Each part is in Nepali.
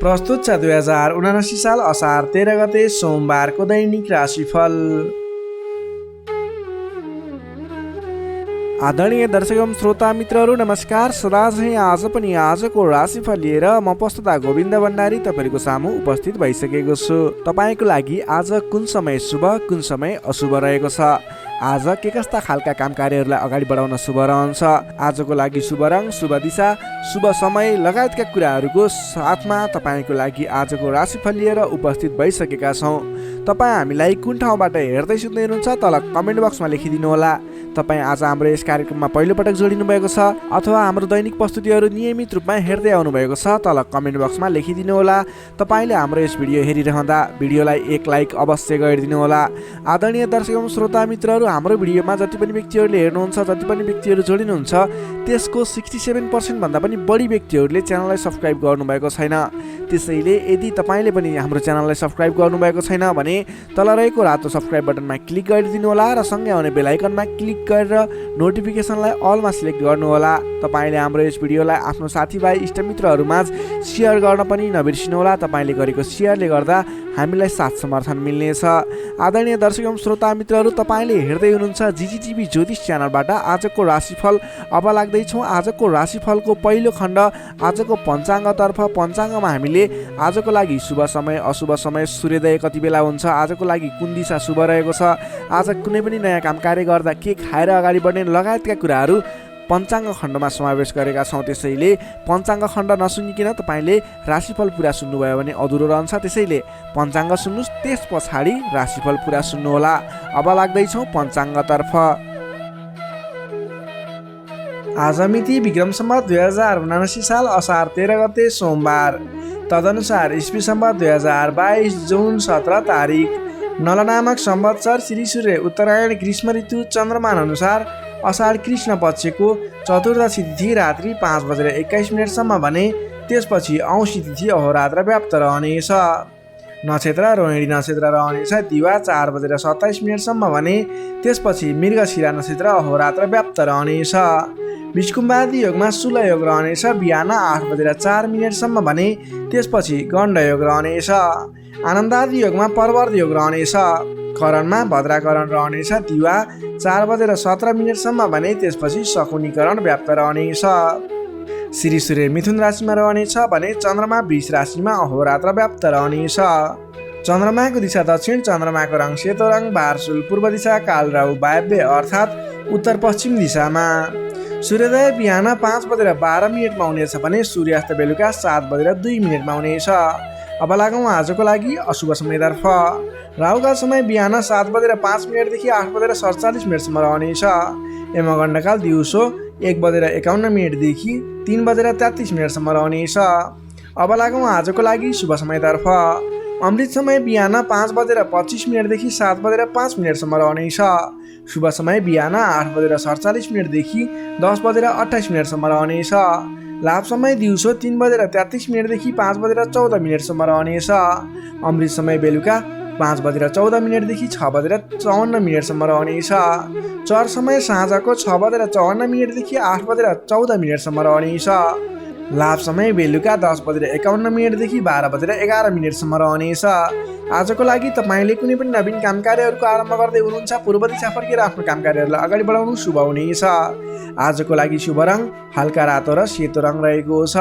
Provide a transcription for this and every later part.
प्रस्तुत छ 2079 साल असार 13 गते सोमबारको दैनिक राशिफल। आदरणीय दर्शक एवं श्रोता मित्रहरू नमस्कार। सदा चाहिँ आज पनि आजको राशिफल लिएर म प्रस्तुता गोविन्द भण्डारी तपाईँको सामु उपस्थित भइसकेको छु। तपाईँको लागि आज कुन समय शुभ कुन समय अशुभ रहेको छ, आज के कस्ता खालका काम कार्यहरूलाई अगाडि बढाउन शुभ रहन्छ, आजको लागि शुभ रङ शुभ दिशा शुभ समय लगायतका कुराहरूको साथमा तपाईँको लागि आजको राशिफल लिएर उपस्थित भइसकेका छौँ। तपाईँ हामीलाई कुन ठाउँबाट हेर्दै सुन्दै हुनुहुन्छ तल कमेन्ट बक्समा लेखिदिनु होला। तपाईँ आज हाम्रो यस कार्यक्रममा पहिलोपटक जोडिनु भएको छ अथवा हाम्रो दैनिक प्रस्तुतिहरू नियमित रूपमा हेर्दै आउनु भएको छ तल कमेन्ट बक्समा लेखिदिनु होला। तपाईँले हाम्रो यस भिडियो हेरिरहँदा भिडियोलाई एक लाइक अवश्य गरिदिनु होला। आदरणीय दर्शक एवं श्रोता मित्रहरू, हाम्रो भिडियोमा जति पनि व्यक्तिहरूले हेर्नुहुन्छ, जति पनि व्यक्तिहरू जोडिनुहुन्छ, त्यसको 67% भन्दा पनि बढी व्यक्तिहरूले च्यानललाई सब्सक्राइब गर्नुभएको छैन। त्यसैले यदि तपाईँले पनि हाम्रो च्यानललाई सब्सक्राइब गर्नुभएको छैन भने तल रहेको रातो सब्सक्राइब बटनमा क्लिक गरिदिनु होला र सँगै आउने बेल आइकनमा क्लिक गरेर नोटिफिकेसनलाई अलमा सिलेक्ट गर्नु होला। तपाईँले हाम्रो यस भिडियोलाई आफ्नो साथीभाइ इष्टमित्रहरूमाझ सेयर गर्न पनि नबिर्सिनु होला। तपाईँले गरेको सेयरले गर्दा हामीलाई साथ समर्थन मिल्नेछ। आदरणीय दर्शक एवं श्रोता मित्रहरू, तपाईँले हेर्दै हुनुहुन्छ जिजिटिभी ज्योतिष च्यानलबाट आजको राशिफल। अब लाग्दैछौँ आजको राशिफलको पहिलो खण्ड आजको पञ्चाङ्गतर्फ। पञ्चाङ्गमा हामीले आजको लागि शुभ समय अशुभ समय, सूर्योदय कति बेला हुन्छ, आजको लागि कुन दिशा शुभ रहेको छ, आज कुनै पनि नयाँ काम कार्य गर्दा के खाएर अगाडि बढ्ने लगायतका कुराहरू पञ्चाङ्ग खण्डमा समावेश गरेका छौँ। त्यसैले पञ्चाङ्ग खण्ड नसुनिकन तपाईँले राशिफल पुरा सुन्नुभयो भने अधुरो रहन्छ। त्यसैले पञ्चाङ्ग सुन्नुहोस्, त्यस पछाडि राशिफल पुरा सुन्नुहोला। अब लाग्दैछौँ पञ्चाङ्गतर्फ। आज मिति विक्रम सम्वत 2079 साल असार 13 गते सोमबार, तदनुसार इस्वी सम्वत 2022 जुन 17 तारिक। नल नामक संवत्सर श्री सूर्य उत्तरायण ग्रीष्म ऋतु चन्द्रमान अनुसार असार कृष्ण पक्षको चतुर्दशी तिथि रात्रि 5:21 भने त्यसपछि औँसी तिथि अहोरात्र व्याप्त रहनेछ। नक्षत्र रोहिणी नक्षत्र रहनेछ दिवा 4:27 भने त्यसपछि मृगशिरा नक्षत्र अहोरात्र व्याप्त रहनेछ। विष्कुम्बादी योगमा शुल योग रहनेछ बिहान 8:04 भने त्यसपछि गण्ड योग रहनेछ। आनन्दादि योगमा परवर्त योग रहनेछ। करणमा भद्राकरण रहनेछ दिवा 4:17 भने त्यसपछि शकुनीकरण व्याप्त रहनेछ। श्री सूर्य मिथुन राशिमा रहनेछ भने चन्द्रमा वृष राशिमा अहोरात्र व्याप्त रहनेछ। चन्द्रमाको दिशा दक्षिण, चन्द्रमाको रङ सेतो रङ, बारसुल पूर्व दिशा, कालराहु वायव्य अर्थात् उत्तर पश्चिम दिशामा। सूर्योदय बिहान 5:12 हुनेछ भने सूर्यास्त बेलुका 7:02 हुनेछ। अब लागौँ आजको लागि अशुभ समयतर्फ। राहुकाल समय बिहान 7:05 देखि 8:47 रहनेछ। यमगण्डकाल दिउँसो 1:51 देखि 3:33 रहनेछ। अब लागौँ आजको लागि शुभ समयतर्फ। अमृत समय बिहान 5:25 देखि 7:05 रहनेछ। शुभ समय बिहान 8:47 देखि 10:28 रहनेछ। लाभ समय दिउँसो 3:33 देखि 5:14 रहनेछ। अमृत समय बेलुका 5:14 देखि 6:54 रहनेछ। चर समय साँझको 6:54 देखि 8:14 रहनेछ। लाभ समय बेलुका 10:51 देखि 12:11 रहनेछ। आजको लागि तपाईँले कुनै पनि नवीन काम कार्यहरूको आरम्भ गर्दै हुनुहुन्छ, पूर्व दिशा फर्केर आफ्नो काम कार्यहरूलाई अगाडि बढाउनु शुभ हुनेछ। आजको लागि शुभ रङ हल्का रातो र सेतो रङ रहेको छ।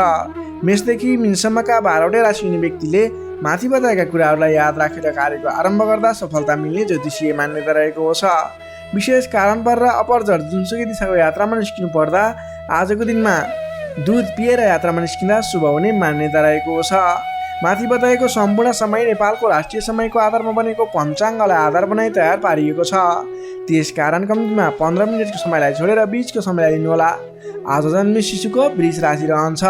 मेषदेखि मीनसम्मका 12वटै राशि हुने व्यक्तिले माथि बताएका कुराहरूलाई याद राखेर कार्यको आरम्भ गर्दा सफलता मिल्ने ज्योतिषीय मान्यता रहेको छ। विशेष कारणबाट र अपरझट जुनसुकै दिशाको यात्रामा निस्किनु पर्दा आजको दिनमा दुध पिएर यात्रामा निस्किँदा शुभ हुने मान्यता रहेको छ। माथि बताएको सम्पूर्ण समय नेपालको राष्ट्रिय समयको आधारमा बनेको पञ्चाङ्गलाई आधार बनाई तयार पारिएको छ। त्यसकारण कम्तीमा 15 मिनटको समयलाई छोडेर बीचको समयलाई लिनुहोला। आज जन्मे शिशुको वृष राशि रहन्छ।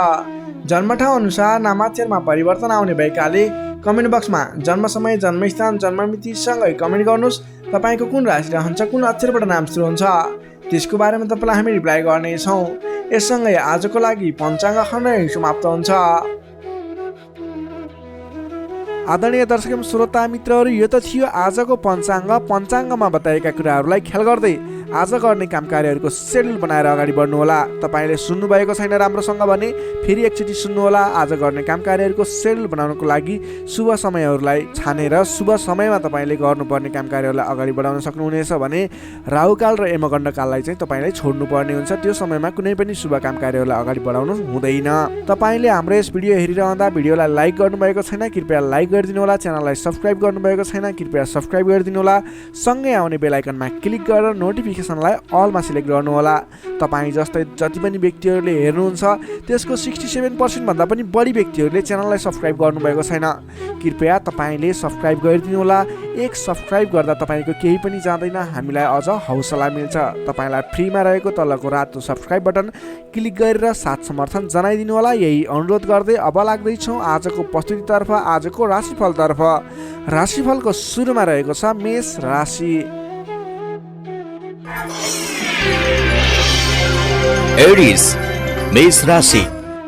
जन्मठाउँ अनुसार नामाक्षरमा परिवर्तन आउने भएकाले कमेन्ट बक्समा जन्म समय, जन्मस्थान, जन्ममिति सँगै कमेन्ट गर्नुहोस्। तपाईँको कुन राशि रहन्छ, कुन अक्षरबाट नाम सुरु हुन्छ, त्यसको बारेमा तपाईँलाई हामी रिप्लाई गर्नेछौँ। यससँगै आजको लागि पञ्चाङ्ग खण्ड समाप्त हुन्छ। आदरणीय दर्शक एवं श्रोता मित्रहरू, यो त थियो आजको पञ्चाङ्ग। पञ्चाङ्गमा बताएका कुराहरूलाई ख्याल गर्दै आज गर्ने काम कार्यहरूको सेड्युल बनाएर अगाडि बढ्नुहोला। तपाईँले सुन्नुभएको छैन राम्रोसँग भने फेरि एकचोटि सुन्नुहोला। आज गर्ने काम कार्यहरूको सेड्युल बनाउनको लागि शुभ समयहरूलाई छानेर शुभ समयमा तपाईँले गर्नुपर्ने काम कार्यहरूलाई अगाडि बढाउन सक्नुहुनेछ भने राहुकाल र यमगण्ड काललाई चाहिँ तपाईँले छोड्नुपर्ने हुन्छ। त्यो समयमा कुनै पनि शुभ काम कार्यहरूलाई अगाडि बढाउनु हुँदैन। तपाईँले हाम्रो यस भिडियो हेरिरहँदा भिडियोलाई लाइक गर्नुभएको छैन, कृपया लाइक गरिदिनु होला। च्यानललाई सब्सक्राइब गर्नुभएको छैन, कृपया सब्सक्राइब गरिदिनु होला। सँगै आउने बेल आइकनमा क्लिक गरेर नोटिफिकेसनलाई अलमा सिलेक्ट गर्नुहोला। तपाईँ जस्तै जति पनि व्यक्तिहरूले हेर्नुहुन्छ त्यसको 67% भन्दा पनि बढी व्यक्तिहरूले च्यानललाई सब्सक्राइब गर्नुभएको छैन। कृपया तपाईँले सब्सक्राइब गरिदिनु होला। एक सब्सक्राइब गर्दा तपाईँको केही पनि जाँदैन, हामीलाई अझ हौसला मिल्छ। तपाईँलाई फ्रीमा रहेको तलको रातो सब्सक्राइब बटन क्लिक गरेर साथ समर्थन जनाइदिनु होला। यही अनुरोध गर्दै अब लाग्दैछौँ आजको प्रस्तुतितर्फ, आजको राशिफलतर्फ। राशिफलको सुरुमा रहेको छ मेष राशि। एरिस मेष राशि।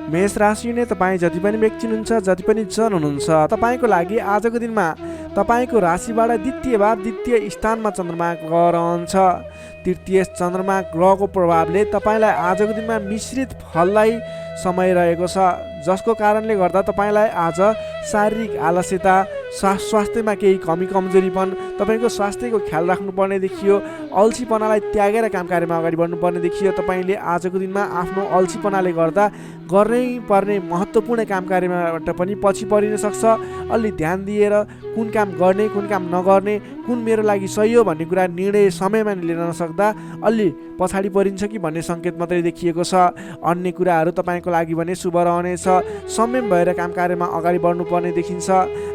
मेष राशि हुने तपाईँ जति पनि व्यक्ति हुनुहुन्छ, जति पनि जन हुनुहुन्छ, तपाईँको लागि आजको दिनमा तपाईँको राशिबाट द्वितीय स्थानमा चन्द्रमा ग्रह रहन्छ। तृतीय चन्द्रमा ग्रहको प्रभावले तपाईँलाई आजको दिनमा मिश्रित फललाई समय रहेको छ, जसको कारणले गर्दा तपाईँलाई आज शारीरिक आलस्यता, स्वास्थ्यमा केही कमी कमजोरीपन, तपाईँको स्वास्थ्यको ख्याल राख्नुपर्ने देखियो। अल्छीपनालाई त्यागेर काम कार्यमा अगाडि बढ्नुपर्ने देखियो। तपाईँले आजको दिनमा आफ्नो अल्छीपनाले गर्दा गर्नै पर्ने महत्त्वपूर्ण काम कार्यबाट पनि पछि परिन सक्छ। अलि ध्यान दिएर कुन काम गर्ने, कुन काम नगर्ने, कुन मेरो लागि सही हो भन्ने कुरा निर्णय समयमा लिन नसक्दा अलि पछाडि परिन्छ कि भन्ने सङ्केत मात्रै देखिएको छ। अन्य कुराहरू तपाईँको लागि भने शुभ रहनेछ। संयम भएर काम कार्यमा अगाडि बढ्नुपर्ने देखिन्छ।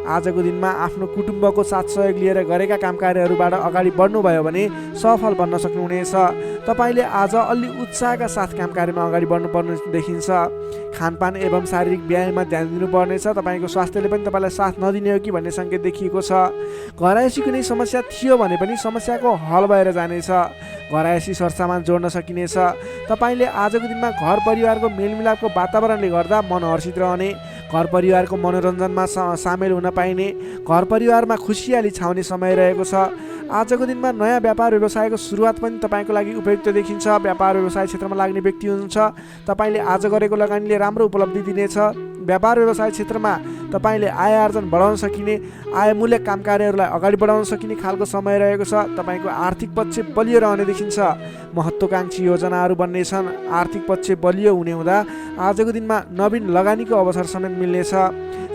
आजको दिनमा आफ्नो कुटुम्बको साथ सहयोग लिएर गरेका काम कार्यहरूबाट अगाडि बढ्नुभयो भने सफल बन्न सक्नुहुनेछ। तपाईँले आज अलि उत्साहका साथ काम कार्यमा अगाडि बढ्नुपर्ने देखिन्छ। खानपान एवं शारीरिक व्यायाममा ध्यान दिनुपर्नेछ। तपाईँको स्वास्थ्यले पनि तपाईँलाई साथ नदिने हो कि भन्ने सङ्केत देखिएको छ। घरायसी कुनै समस्या थियो भने पनि समस्याको हल भएर जानेछ। घरायसी सरसामान जोड्न सकिनेछ। तपाईँले आजको दिनमा घर परिवारको मेलमिलापको वातावरणले गर्दा मन हर्षित रहने, घर परिवारको मनोरञ्जनमा सामेल हुन पाइने, घर परिवारमा खुसियाली छाउने समय रहेको छ। आजको दिनमा नयाँ व्यापार व्यवसायको सुरुवात पनि तपाईँको लागि उपयुक्त देखिन्छ। व्यापार व्यवसाय क्षेत्रमा लाग्ने व्यक्ति हुनुहुन्छ, तपाईँले आज गरेको लगानीले राम्रो उपलब्धि दिनेछ। व्यापार व्यवसाय क्षेत्रमा तपाईँले आय आर्जन बढाउन सकिने, आयमूलक काम कार्यहरूलाई अगाडि बढाउन सकिने खालको समय रहेको छ। तपाईँको आर्थिक पक्ष बलियो रहने देखिन्छ। महत्त्वाकांक्षी योजनाहरू बन्नेछन्। आर्थिक पक्ष बलियो हुने हुँदा आजको दिनमा नवीन लगानीको अवसर समेत मिल्नेछ।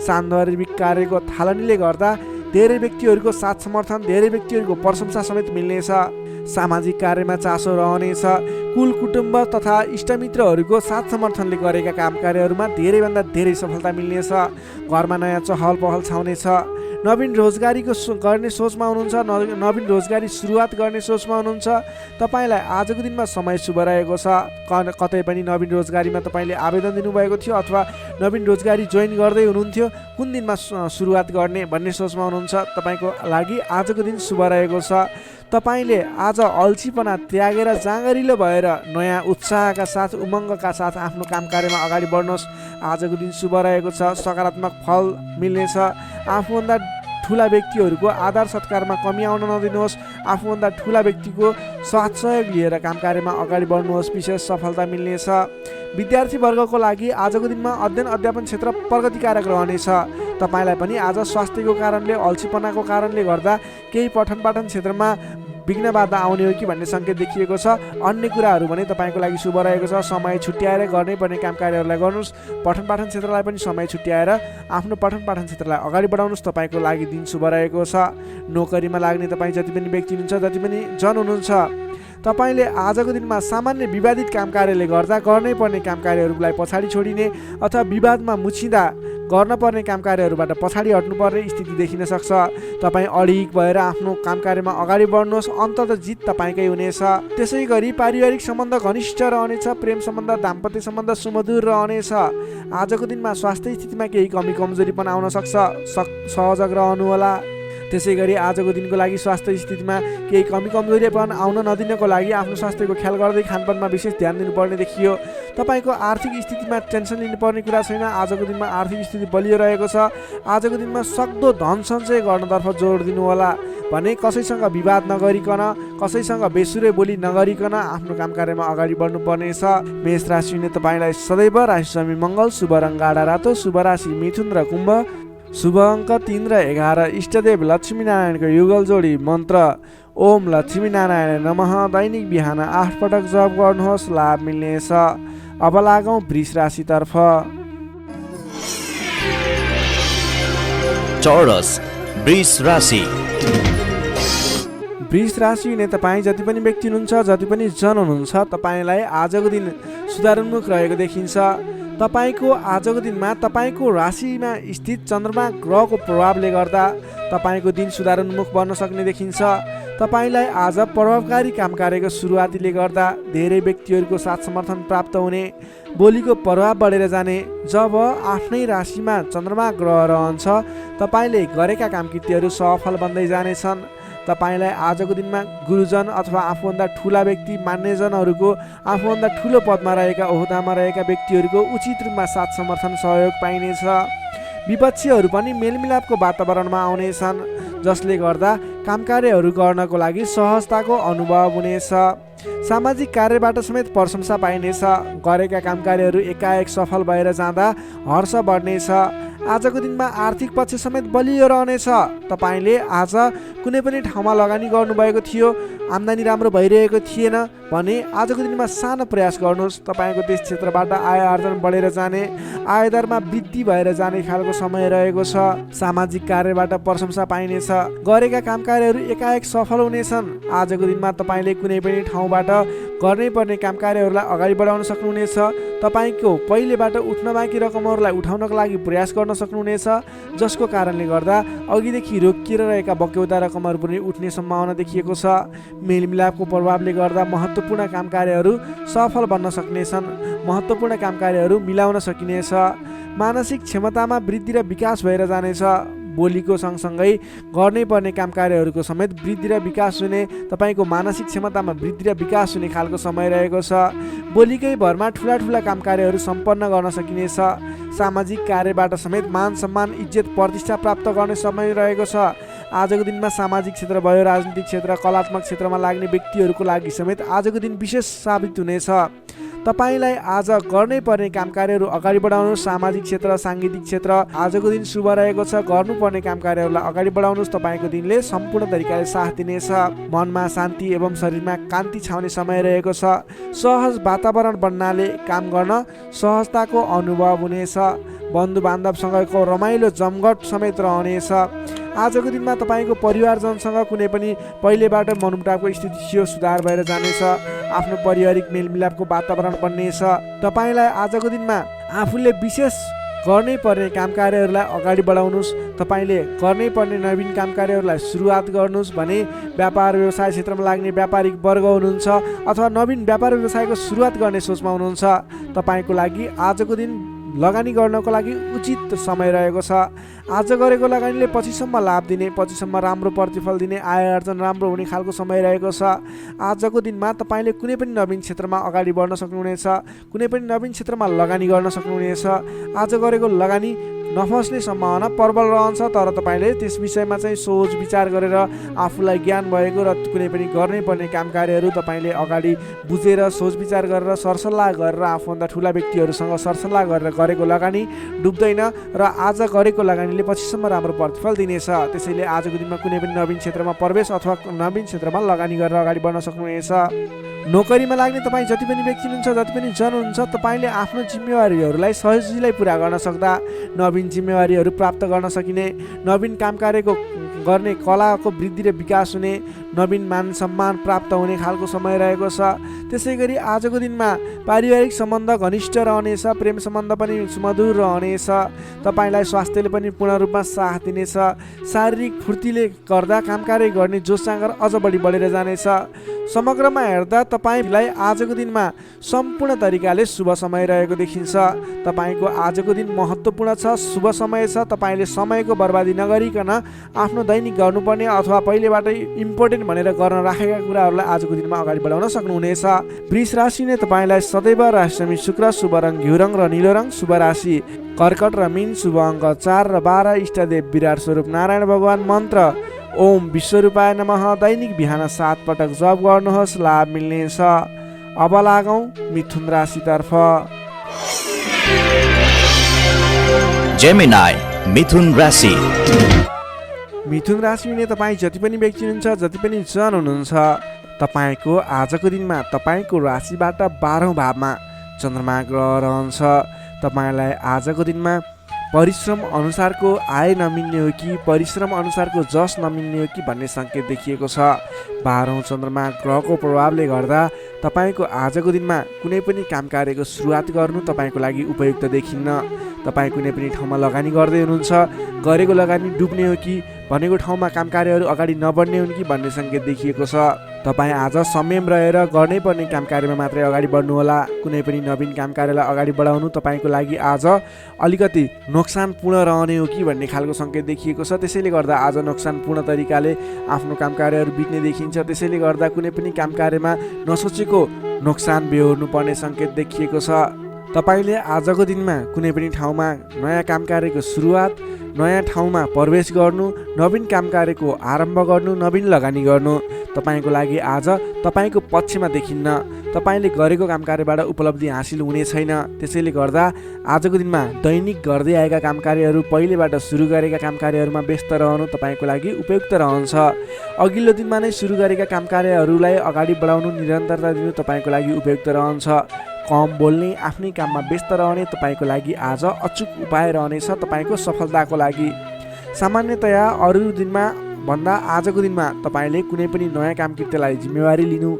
सान्दर्भिक कार्यको थालनीले गर्दा धेरै व्यक्तिहरूको साथ समर्थन, धेरै व्यक्तिहरूको प्रशंसा समेत मिल्नेछ। सामाजिक कार्यमा चासो रहनेछ। कुल कुटुम्ब तथा इष्टमित्रहरूको साथ समर्थनले गरेका काम कार्यहरूमा धेरैभन्दा धेरै सफलता मिल्नेछ। घरमा नयाँ चहल पहल छाउनेछ। नवीन रोजगारीको गर्ने सोचमा हुनुहुन्छ, नवीन रोजगारी सुरुवात गर्ने सोचमा हुनुहुन्छ, तपाईँलाई आजको दिनमा समय शुभ रहेको छ। कतै पनि नवीन रोजगारीमा तपाईँले आवेदन दिनुभएको थियो अथवा नवीन रोजगारी जोइन गर्दै हुनुहुन्थ्यो, कुन दिनमा सुरुवात गर्ने भन्ने सोचमा हुनुहुन्छ, तपाईँको लागि आजको दिन शुभ रहेको छ। तपाईँले आज अल्छीपना त्यागेर जाँगरिलो भएर नयाँ उत्साहका साथ, उमङ्गका साथ आफ्नो काम कार्यमा अगाडि बढ्नुहोस्। आजको दिन शुभ रहेको छ। सकारात्मक फल मिल्नेछ। आफूभन्दा ठुला व्यक्तिहरूको आदर सत्कारमा कमी आउन नदिनुहोस्। आफूभन्दा ठुला व्यक्तिको साथ सहयोग लिएर काम कार्यमा अगाडि बढ्नुहोस्। विशेष सफलता मिल्नेछ। विद्यार्थी वर्गको लागि आजको दिनमा अध्ययन अध्यापन क्षेत्र प्रगतिकारक रहनेछ। तपाईँलाई पनि आज स्वास्थ्यको कारणले, अल्छीपनाको कारणले गर्दा केही पठन पाठन क्षेत्रमा विघ्न बाधा आउने हो कि भन्ने सङ्केत देखिएको छ। अन्य कुराहरू भने तपाईँको लागि शुभ रहेको छ। समय छुट्याएर गर्नै पर्ने काम कार्यहरूलाई गर्नुहोस्। पठन पाठन क्षेत्रलाई पनि समय छुट्याएर आफ्नो पठन पाठन क्षेत्रलाई अगाडि बढाउनुहोस्। तपाईँको लागि दिन शुभ रहेको छ। नोकरीमा लाग्ने तपाईँ जति पनि व्यक्ति हुनुहुन्छ, जति पनि जन हुनुहुन्छ, तपाईँले आजको दिनमा सामान्य विवादित काम कार्यले गर्दा गर्नै पर्ने काम कार्यहरूलाई पछाडि छोडिने अथवा विवादमा मुछिँदा गर्न पर्ने काम कार्यहरूबाट पछाडि हट्नुपर्ने स्थिति देखिन सक्छ। तपाईँ अडिग भएर आफ्नो काम कार्यमा अगाडि बढ्नुहोस्। अन्ततः जित तपाईँकै हुनेछ। त्यसै गरी पारिवारिक सम्बन्ध घनिष्ठ रहनेछ। प्रेम सम्बन्ध, दाम्पत्य सम्बन्ध सुमधुर रहनेछ। आजको दिनमा स्वास्थ्य स्थितिमा केही कमी कमजोरी पनि आउन सक्छ। सहजग रहनुहोला। त्यसै गरी आजको दिनको लागि स्वास्थ्य स्थितिमा केही कमी कमजोरीपन आउन नदिनको लागि आफ्नो स्वास्थ्यको ख्याल गर्दै खानपानमा विशेष ध्यान दिनुपर्ने देखियो। तपाईँको आर्थिक स्थितिमा टेन्सन लिनुपर्ने कुरा छैन। आजको दिनमा आर्थिक स्थिति बलियो रहेको छ। आजको दिनमा सक्दो धन सञ्चय गर्नतर्फ जोड दिनुहोला भने कसैसँग विवाद नगरिकन, कसैसँग बेसुरे बोली नगरिकन आफ्नो काम कार्यमा अगाडि बढ्नुपर्नेछ। मेष राशिले तपाईँलाई सदैव राशिस्वामी मङ्गल, शुभ रङ गाढा रातो, शुभ राशि मिथुन र कुम्भ, शुभ अङ्क 3 र 11, इष्टदेव लक्ष्मीनारायणको युगल जोडी मन्त्र ओम लक्ष्मीनारायण नमः दैनिक बिहान 8 पटक जप गर्नुहोस्, लाभ मिल्नेछ। अब लागौँ वृष राशितर्फ। चौरस वृष राशि। वृष राशि हुने तपाईँ जति पनि व्यक्ति हुनुहुन्छ, जति पनि जन हुनुहुन्छ, तपाईँलाई आजको दिन सुधारोन्मुख रहेको देखिन्छ। तपाईँको आजको दिनमा तपाईँको राशिमा स्थित चन्द्रमा ग्रहको प्रभावले गर्दा तपाईँको दिन सुधारोन्मुख बन्न सक्ने देखिन्छ। तपाईँलाई आज प्रभावकारी काम कार्यको सुरुवातीले गर्दा धेरै व्यक्तिहरूको साथ समर्थन प्राप्त हुने, बोलीको प्रभाव बढेर जाने। जब आफ्नै राशिमा चन्द्रमा ग्रह रहन्छ, तपाईँले गरेका काम कृत्यहरू सफल बन्दै जानेछन्। तपाईँलाई आजको दिनमा गुरुजन अथवा आफूभन्दा ठुला व्यक्ति, मान्यजनहरूको, आफूभन्दा ठुलो पदमा रहेका, ओहदामा रहेका व्यक्तिहरूको उचित रूपमा साथ समर्थन सहयोग पाइनेछ। विपक्षीहरू पनि मेलमिलापको वातावरणमा आउनेछन्, जसले गर्दा काम कार्यहरू गर्नको लागि सहजताको अनुभव हुनेछ। सामाजिक कार्यबाट समेत प्रशंसा पाइनेछ। गरेका काम कार्यहरू एकाएक सफल भएर जाँदा हर्ष बढ्नेछ। आजको दिनमा आर्थिक पक्ष समेत बलियो रहनेछ। तपाईँले आज कुनै पनि ठाउँमा लगानी गर्नुभएको थियो, आम्दानी राम्रो भइरहेको थिएन भने आजको दिनमा सानो प्रयास गर्नुहोस्। तपाईँको त्यस क्षेत्रबाट आय आर्जन बढेर जाने, आयदरमा वृद्धि भएर जाने खालको समय रहेको छ। सामाजिक कार्यबाट प्रशंसा पाइनेछ। गरेका काम कार्यहरू एकाएक सफल हुनेछन्। आजको दिनमा तपाईँले कुनै पनि ठाउँबाट गर्नै पर्ने काम कार्यहरूलाई अगाडि बढाउन सक्नुहुनेछ। तपाईँको पहिलेबाट उठ्न बाँकी रकमहरूलाई उठाउनको लागि प्रयास गर्न सक्नुहुनेछ, जसको कारणले गर्दा अघिदेखि रोकिएर रहेका बक्यौदा रकमहरू पनि उठ्ने सम्भावना देखिएको छ। मेलमिलापको प्रभावले गर्दा महत्त्वपूर्ण काम कार्यहरू सफल बन्न सक्नेछन्। महत्त्वपूर्ण काम कार्यहरू मिलाउन सकिनेछ। मानसिक क्षमतामा वृद्धि र विकास भएर जानेछ। बोलीको सँगसँगै गर्नै पर्ने काम कार्यहरूको समेत वृद्धि र विकास हुने, तपाईँको मानसिक क्षमतामा वृद्धि र विकास हुने खालको समय रहेको छ। बोलीकै भरमा ठुला ठुला काम कार्यहरू सम्पन्न गर्न सकिनेछ। सामाजिक कार्यबाट समेत मान सम्मान, इज्जत, प्रतिष्ठा प्राप्त गर्ने समय रहेको छ। आजको दिनमा सामाजिक क्षेत्र भयो, राजनीतिक क्षेत्र, कलात्मक क्षेत्रमा लाग्ने व्यक्तिहरूको लागि समेत आजको दिन विशेष साबित हुनेछ। तपाईँलाई आज गर्नै पर्ने काम कार्यहरू अगाडि बढाउनुहोस्। सामाजिक क्षेत्र, साङ्गीतिक क्षेत्र आजको दिन शुभ रहेको छ। गर्नुपर्ने काम कार्यहरूलाई अगाडि बढाउनुहोस्। तपाईँको दिनले सम्पूर्ण तरिकाले साथ दिनेछ। मनमा शान्ति एवं शरीरमा कान्ति छाउने समय रहेको छ। सहज वातावरण बन्नाले काम गर्न सहजताको अनुभव हुनेछ। बन्धु बान्धवसँगको रमाइलो जमघट समेत रहनेछ। आजको दिनमा तपाईँको परिवारजनसँग कुनै पनि पहिलेबाट मनमुटावको स्थिति थियो, सुधार भएर जानेछ। आफ्नो पारिवारिक मेलमिलापको वातावरण बन्नेछ। तपाईँलाई आजको दिनमा आफूले विशेष गर्नै पर्ने काम कार्यहरूलाई अगाडि बढाउनुहोस्। तपाईँले गर्नै पर्ने नवीन काम कार्यहरूलाई सुरुवात गर्नुहोस् भने व्यापार व्यवसाय क्षेत्रमा लाग्ने व्यापारिक वर्ग हुनुहुन्छ अथवा नवीन व्यापार व्यवसायको सुरुवात गर्ने सोचमा हुनुहुन्छ, तपाईँको लागि आजको दिन लगानी गर्नको लागि उचित समय रहेको छ। आज गरेको लगानीले पछिसम्म लाभ दिने, पछिसम्म राम्रो प्रतिफल दिने, आय आर्जन राम्रो हुने खालको समय रहेको छ। आजको दिनमा तपाईँले कुनै पनि नवीन क्षेत्रमा अगाडि बढ्न सक्नुहुनेछ, कुनै पनि नवीन क्षेत्रमा लगानी गर्न सक्नुहुनेछ। आज गरेको लगानी नफस्ने सम्भावना प्रबल रहन्छ, तर तपाईँले त्यस विषयमा चाहिँ सोच विचार गरेर आफूलाई ज्ञान भएको र कुनै पनि गर्नै पर्ने काम कार्यहरू तपाईँले अगाडि बुझेर सोच विचार गरेर सरसल्लाह गरेर आफूभन्दा ठुला व्यक्तिहरूसँग सरसल्लाह गरेर गरेको लगानी डुब्दैन र आज गरेको लगानीले पछिसम्म राम्रो प्रतिफल दिनेछ। त्यसैले आजको दिनमा कुनै पनि नवीन क्षेत्रमा प्रवेश अथवा नवीन क्षेत्रमा लगानी गरेर अगाडि बढ्न सक्नुहुनेछ। नोकरीमा लाग्ने तपाईँ जति पनि व्यक्ति हुनुहुन्छ, जति पनि जन हुनुहुन्छ, तपाईँले आफ्नो जिम्मेवारीहरूलाई सजिलै पुरा गर्न सक्दा नवीन जिम्मेवारीहरू प्राप्त गर्न सकिने, नवीन काम कार्यको गर्ने कलाको वृद्धि र विकास हुने, नवीन मान सम्मान प्राप्त हुने खालको समय रहेको छ। त्यसै गरी आजको दिनमा पारिवारिक सम्बन्ध घनिष्ठ रहनेछ, प्रेम सम्बन्ध पनि सुमधुर रहनेछ। तपाईँलाई स्वास्थ्यले पनि पूर्ण रूपमा साथ दिनेछ। शारीरिक फुर्तीले गर्दा काम कार्य गर्ने जोस जाँगर अझ बढी बढेर जानेछ। समग्रमा हेर्दा तपाईँलाई आजको दिनमा सम्पूर्ण तरिकाले शुभ समय रहेको देखिन्छ। तपाईँको आजको दिन महत्त्वपूर्ण छ, शुभ समय छ। तपाईँले समयको बर्बादी नगरिकन आफ्नो दैनिक गर्नुपर्ने अथवा पहिलेबाटै इम्पोर्टेन्ट भनेर गर्न राखेका कुराहरूलाई आजको दिनमा अगाडि बढाउन सक्नुहुनेछ। वृष राशिले तपाईँलाई सदैव राशिसमी शुक्र, शुभ रङ घिउ रङ र निलो रङ, शुभ राशि कर्कट र मीन, शुभ अङ्क 4 र 12, इष्टदेव विराट स्वरूप नारायण भगवान, मन्त्र ओम विश्वरूपाय नमः। दैनिक बिहान 7 पटक जप गर्नुहोस्, लाभ मिल्नेछ। अब लागौँ मिथुन राशितर्फ। जेमिनाई मिथुन राशि। मिथुन राशिले तपाईँ जति पनि व्यक्ति हुनुहुन्छ, जति पनि जन हुनुहुन्छ, तपाईँको आजको दिनमा तपाईँको राशिबाट 12औं भावमा चन्द्रमा ग्रह रहन्छ। तपाईँलाई आजको दिनमा परिश्रम अनुसारको आय नमिल्ने हो कि परिश्रम अनुसारको जस नमिल्ने हो कि भन्ने सङ्केत देखिएको छ। 12औं चन्द्रमा ग्रहको प्रभावले गर्दा तपाईँको आजको दिनमा कुनै पनि काम कार्यको सुरुवात गर्नु तपाईँको लागि उपयुक्त देखिन्न। तपाईँ कुनै पनि ठाउँमा लगानी गर्दै हुनुहुन्छ, गरेको लगानी डुब्ने हो कि भनेको ठाउँमा काम कार्यहरू अगाडि नबढ्ने हुन् कि भन्ने सङ्केत देखिएको छ। तपाईँ आज संयम रहेर गर्नै पर्ने काम कार्यमा मात्रै अगाडि बढ्नुहोला। कुनै पनि नवीन काम कार्यलाई अगाडि बढाउनु तपाईँको लागि आज अलिकति नोक्सानपूर्ण रहने हो कि भन्ने खालको सङ्केत देखिएको छ। त्यसैले गर्दा आज नोक्सानपूर्ण तरिकाले आफ्नो काम कार्यहरू बित्ने देखिन्छ। त्यसैले गर्दा कुनै पनि काम कार्यमा नसोचेको नोक्सान बेहोर्नु पर्ने सङ्केत देखिएको छ। तपाईँले आजको दिनमा कुनै पनि ठाउँमा नयाँ काम कार्यको सुरुवात, नयाँ ठाउँमा प्रवेश गर्नु, नवीन काम कार्यको आरम्भ गर्नु, नवीन लगानी गर्नु तपाईँको लागि आज तपाईँको पक्षमा देखिन्न। तपाईँले गरेको काम कार्यबाट उपलब्धि हासिल हुने छैन। त्यसैले गर्दा आजको दिनमा दैनिक गर्दै आएका काम कार्यहरू, पहिलेबाट सुरु गरेका काम कार्यहरूमा व्यस्त रहनु तपाईँको लागि उपयुक्त रहन्छ। अघिल्लो दिनमा नै सुरु गरेका काम कार्यहरूलाई अगाडि बढाउनु, निरन्तरता दिनु तपाईँको लागि उपयुक्त रहन्छ। कम बोल्ने, आफ्नै काममा व्यस्त रहने तपाईँको लागि आज अचुक उपाय रहनेछ तपाईँको सफलताको लागि। सामान्यतया अरू दिनमा भन्दा आजको दिनमा तपाईँले कुनै पनि नयाँ काम कृत्यलाई जिम्मेवारी लिनु